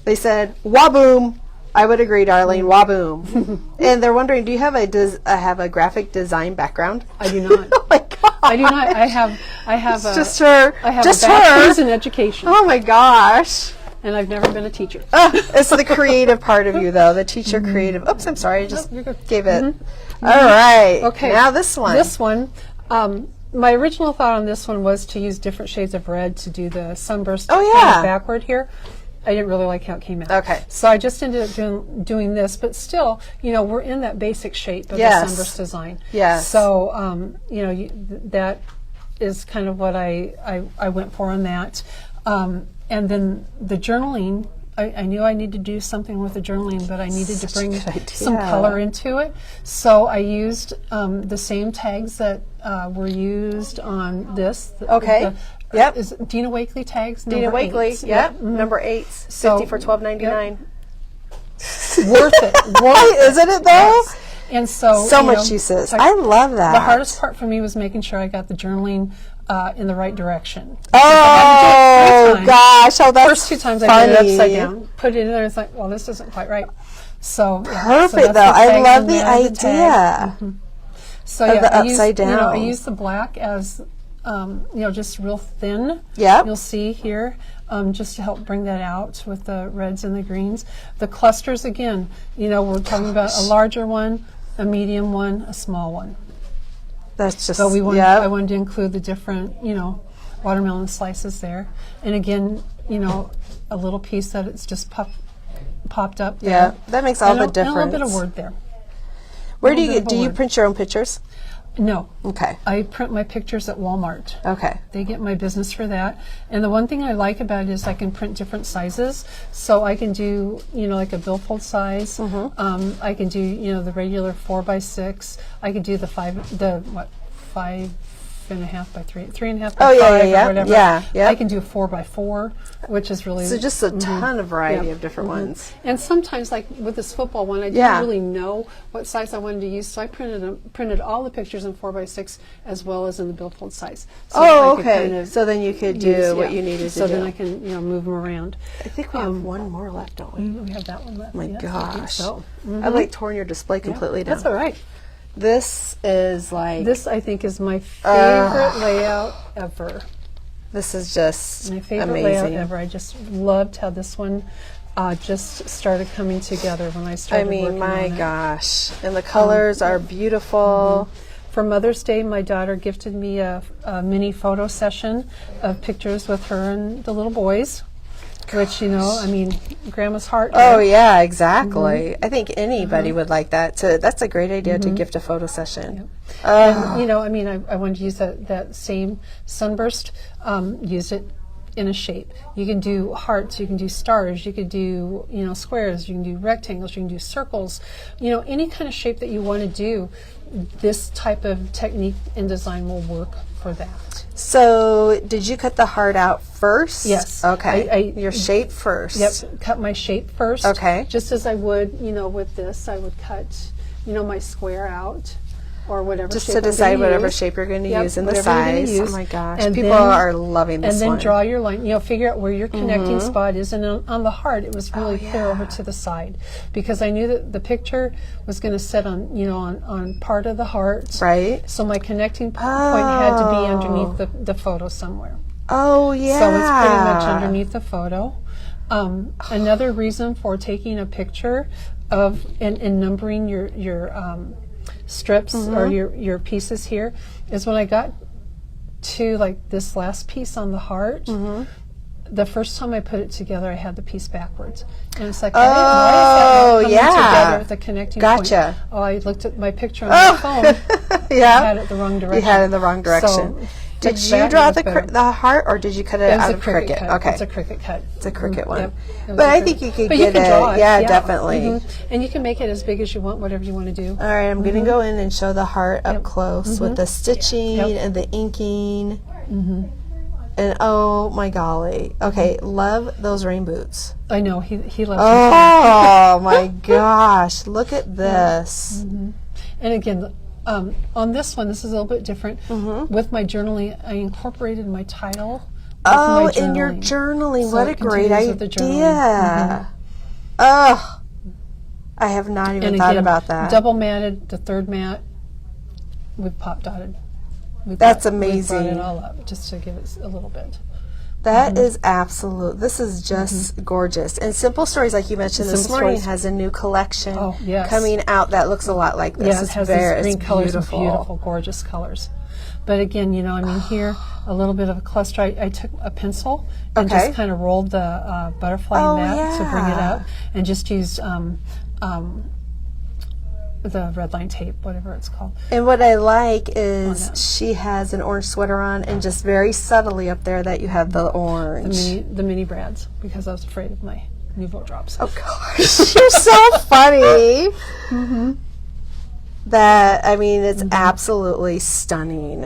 They said, waboom. I would agree, darling. Waboom. And they're wondering, do you have a graphic design background? I do not. Oh my god. I do not. I have It's just her. I have Just a bachelor's her. in education, Oh my gosh. and I've never been a teacher. It's the creative part of you, though. The teacher creative. Oops, I'm sorry. I just you're good. gave it. All right. Okay. Now this one. This one, my original thought on this one was to use different shades of red to do the Sunburst Oh, kind yeah. of backward here. I didn't really like how it came out. Okay. So I just ended up doing this, but still, we're in that basic shape of Yes. the Sunburst design. Yes. So, that is kind of what I went for on that. And then the journaling, I knew I needed to do something with the journaling, but I needed to bring some color into it. So I used the same tags that were used on this. Okay. Yep. Is it Dina Wakely tags? Dina number Wakely. 8s. Yep. Number 8. So- 50 for $12.99. Worth it. Worth it. Isn't it though? Yes. And so Much uses. like, I love that. the hardest part for me was making sure I got the journaling in the right direction. Oh I had to do it 3 times. gosh! Oh, that's First 2 times I did it upside funny. down. Put it in there. It's like, well, this isn't quite right. So yeah, Perfect so that's though. I tags love in the there, tag. idea. So of yeah, the I used, upside I down. used the black as just real thin. Yep. You'll see here. Just to help bring that out with the reds and the greens. The clusters, again, we're talking about a larger one, a medium one, a small one. That's just. So we wanted, yep. I wanted to include the different, watermelon slices there. And again, a little piece that it's just popped up there. Yeah, that makes all And the And a little bit difference. of word there. Where do little you bit of do a you word. print your own pictures? No. Okay. I print my pictures at Walmart. Okay. They get my business for that. And the one thing I like about it is I can print different sizes. So I can do, like a billfold size. I can do, the regular 4x6. I can do the 5.5 by 3, 3.5 by 5 or whatever. Yeah. I can do a 4x4, which is really So just a ton of variety Yeah. of different ones. And sometimes, like with this football one, I didn't Yeah. really know what size I wanted to use, so I printed all the pictures in 4x6 as well as in the billfold size. So Oh, I could okay. kind of So then you could do use- what yeah. you needed So to do. then I can, move them around. I think we have one more left, don't we? We have that one left. My yes, I think gosh. so. I like torn your display completely down. That's all right. This is like This, I think, is my favorite layout ever. this is just My favorite layout amazing. ever. I just loved how this one just started coming together when I I started mean, working my on it. gosh. And the colors are beautiful. For Mother's Day, my daughter gifted me a mini photo session of pictures with her and the little boys, which, Grandma's heart. Oh here. yeah, exactly. I think anybody would like that. That's a great idea to gift a photo session. And, I wanted to use that same Sunburst, use it in a shape. You can do hearts, you can do stars, you could do, squares, you can do rectangles, you can do circles, any kind of shape that you want to do. This type of technique and design will work for that. So, did you cut the heart out first? Yes. Okay. Your shape first. Yep, cut my shape first. Okay. Just as I would, with this, I would cut, my square out. or whatever Just shape to I'm decide gonna whatever use. shape you're going to Yep, use and the whatever you're gonna size. use. Oh my gosh, And people then- are loving this And then one. draw your line. Figure out where your connecting spot is. And on the heart, it was really clear over yeah. to the side, because I knew that the picture was going to sit on, on part of the heart. Right. So my connecting point had to be underneath the photo somewhere. Oh yeah. So it's pretty much underneath the photo. Another reason for taking a picture of and numbering your strips or your pieces here is when I got to like this last piece on the heart. The first time I put it together, I had the piece backwards, and it's like, why is that not coming together at the connecting point? Gotcha. Oh, I looked at my picture on my phone. Yeah. I had it the wrong direction. You had it in the wrong direction. So, did took you that draw and it was better. the heart, or did you cut it It was out a of cricket cut. Okay. It's a cricket cut. It's a cricket one. Yep. It was But a I cricket- think you could But get you can it. draw it. Yeah, definitely. And you can make it as big as you want, whatever you want to do. All right, I'm going to go in and show the heart up close with the stitching Yep. and the inking. And oh my golly. Okay, love those rain boots. I know he loves it. Oh my gosh, look at this. And again, on this one, this is a little bit different. With my journaling, I incorporated my title. with Oh, my in your journaling. journaling. So What a it great continues with the idea. journaling. Oh, I have not even And thought again, about that. double matted, the third mat, we've pop dotted. That's We've amazing. brought it all up just to give it a little bit. That is absolute. This is just gorgeous. And Simple Stories, like you mentioned this Simple morning, Stories. has a new collection Oh, yes. coming out that looks a lot like this. Yeah, it It's has very, these green it's colors beautiful. and beautiful, gorgeous colors. But again, here, a little bit of a cluster. I took a pencil and Okay. just kind of rolled the butterfly Oh, in that to bring it yeah. up, and just used the red line tape, whatever it's called. And what I like is that. she has an orange sweater on, and just very subtly up there that you have the orange. The mini brads, because I was afraid of my nouveau drops. Oh gosh, you're so funny. That, I mean, it's absolutely stunning.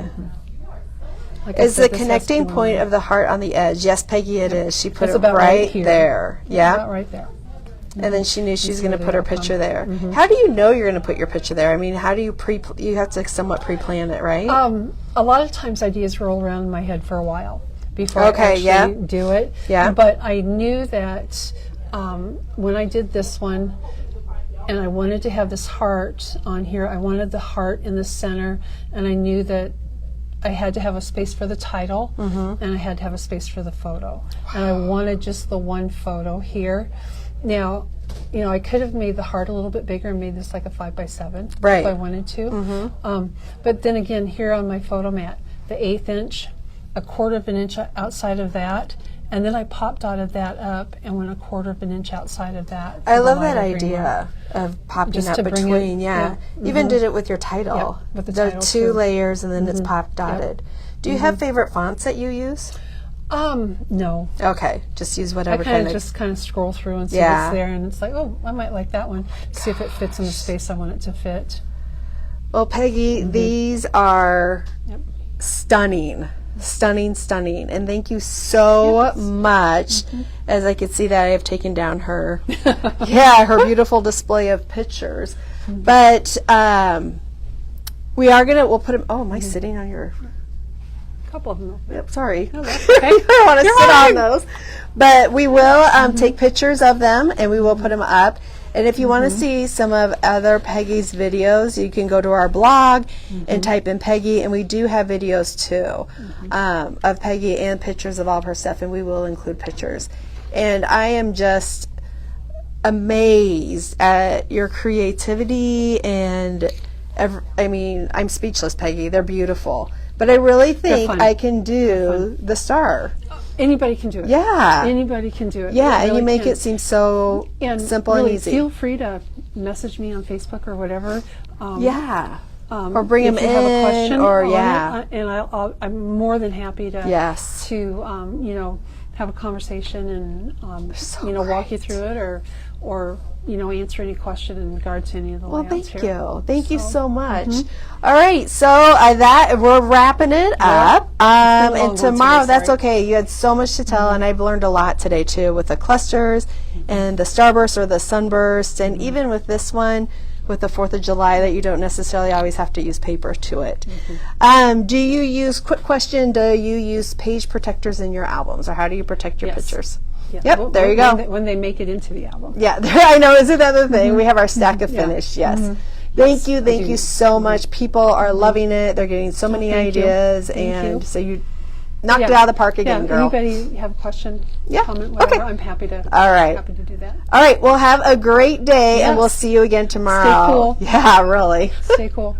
Like I Is said, the this has connecting to be point of the heart on the edge? Yes, Peggy, it is. She put It's it about right right here. there. Yeah. about right there. And then she knew she was see going to where put her they all picture come. there. How do you know you're going to put your picture there? I mean, how do you you have to somewhat pre-plan it, right? A lot of times ideas roll around in my head for a while before Okay, I actually yeah. do it. Yeah. But I knew that when I did this one, and I wanted to have this heart on here, I wanted the heart in the center, and I knew that I had to have a space for the title, and I had to have a space for the photo. And I wanted just the one photo here. Now, I could have made the heart a little bit bigger and made this like a 5x7 Right. if I wanted to. But then again, here on my photo mat, the 1/8 inch, a 1/4 of an inch outside of that, and then I pop dotted that up and went a 1/4 of an inch outside of that. I for the love that lighter green idea of popping Just up to bring it- between. Yeah. Even did it with your title. Yeah, with the title, two too. layers, and then it's pop dotted. Do you have favorite fonts that you use? No. Okay, just use I whatever kind kind of of. just kind of scroll through and see Yeah. what's there, and it's like, oh, I might like that one. See if it fits in the space I want it to fit. Well, Peggy, these are Yep. stunning. Stunning. And thank you so much. As I could see that I have taken down her her beautiful display of pictures. But we'll put them, am I sitting on your, A couple of them. yep, sorry. Okay. I don't want to sit on those. But we will take pictures of them and we will put them up. And if you want to see some of other Peggy's videos, you can go to our blog and type in Peggy. And we do have videos too of Peggy and pictures of all of her stuff. And we will include pictures. And I am just amazed at your creativity. And I'm speechless, Peggy. They're beautiful. But I really think fun. I can do the star. Anybody can do it. Yeah. Anybody can do it. Yeah, It and you really make can. it seem so And simple really, and easy. Feel free to message me on Facebook or whatever. Yeah. Or bring if them you in, have a question or on it, and I'm more than happy to Yes. to have a conversation and So walk you through it or answer any question in regard to any of the Well, layouts thank here. you. Thank you so much. All right, so we're wrapping it up. been a long And one tomorrow, today, that's sorry. okay. You had so much to tell, and I've learned a lot today too with the clusters and the starburst or the sunburst, and even with this one with the 4th of July that you don't necessarily always have to use paper to it. Do you use, quick question, do you use page protectors in your albums, or how do you protect your pictures? Yeah. Yep, there you go. When they make it into the album. Yeah, I know, isn't that the thing? We have our stack of finished, yes. Thank you so much. People are loving it. They're getting so many ideas, and so you knocked it out of the park again, girl. Anybody have a question, comment, whatever, I'm happy to. All right. Happy to do that. All right, well, have a great day, and we'll see you again tomorrow. Stay cool. Yeah, really. Stay cool.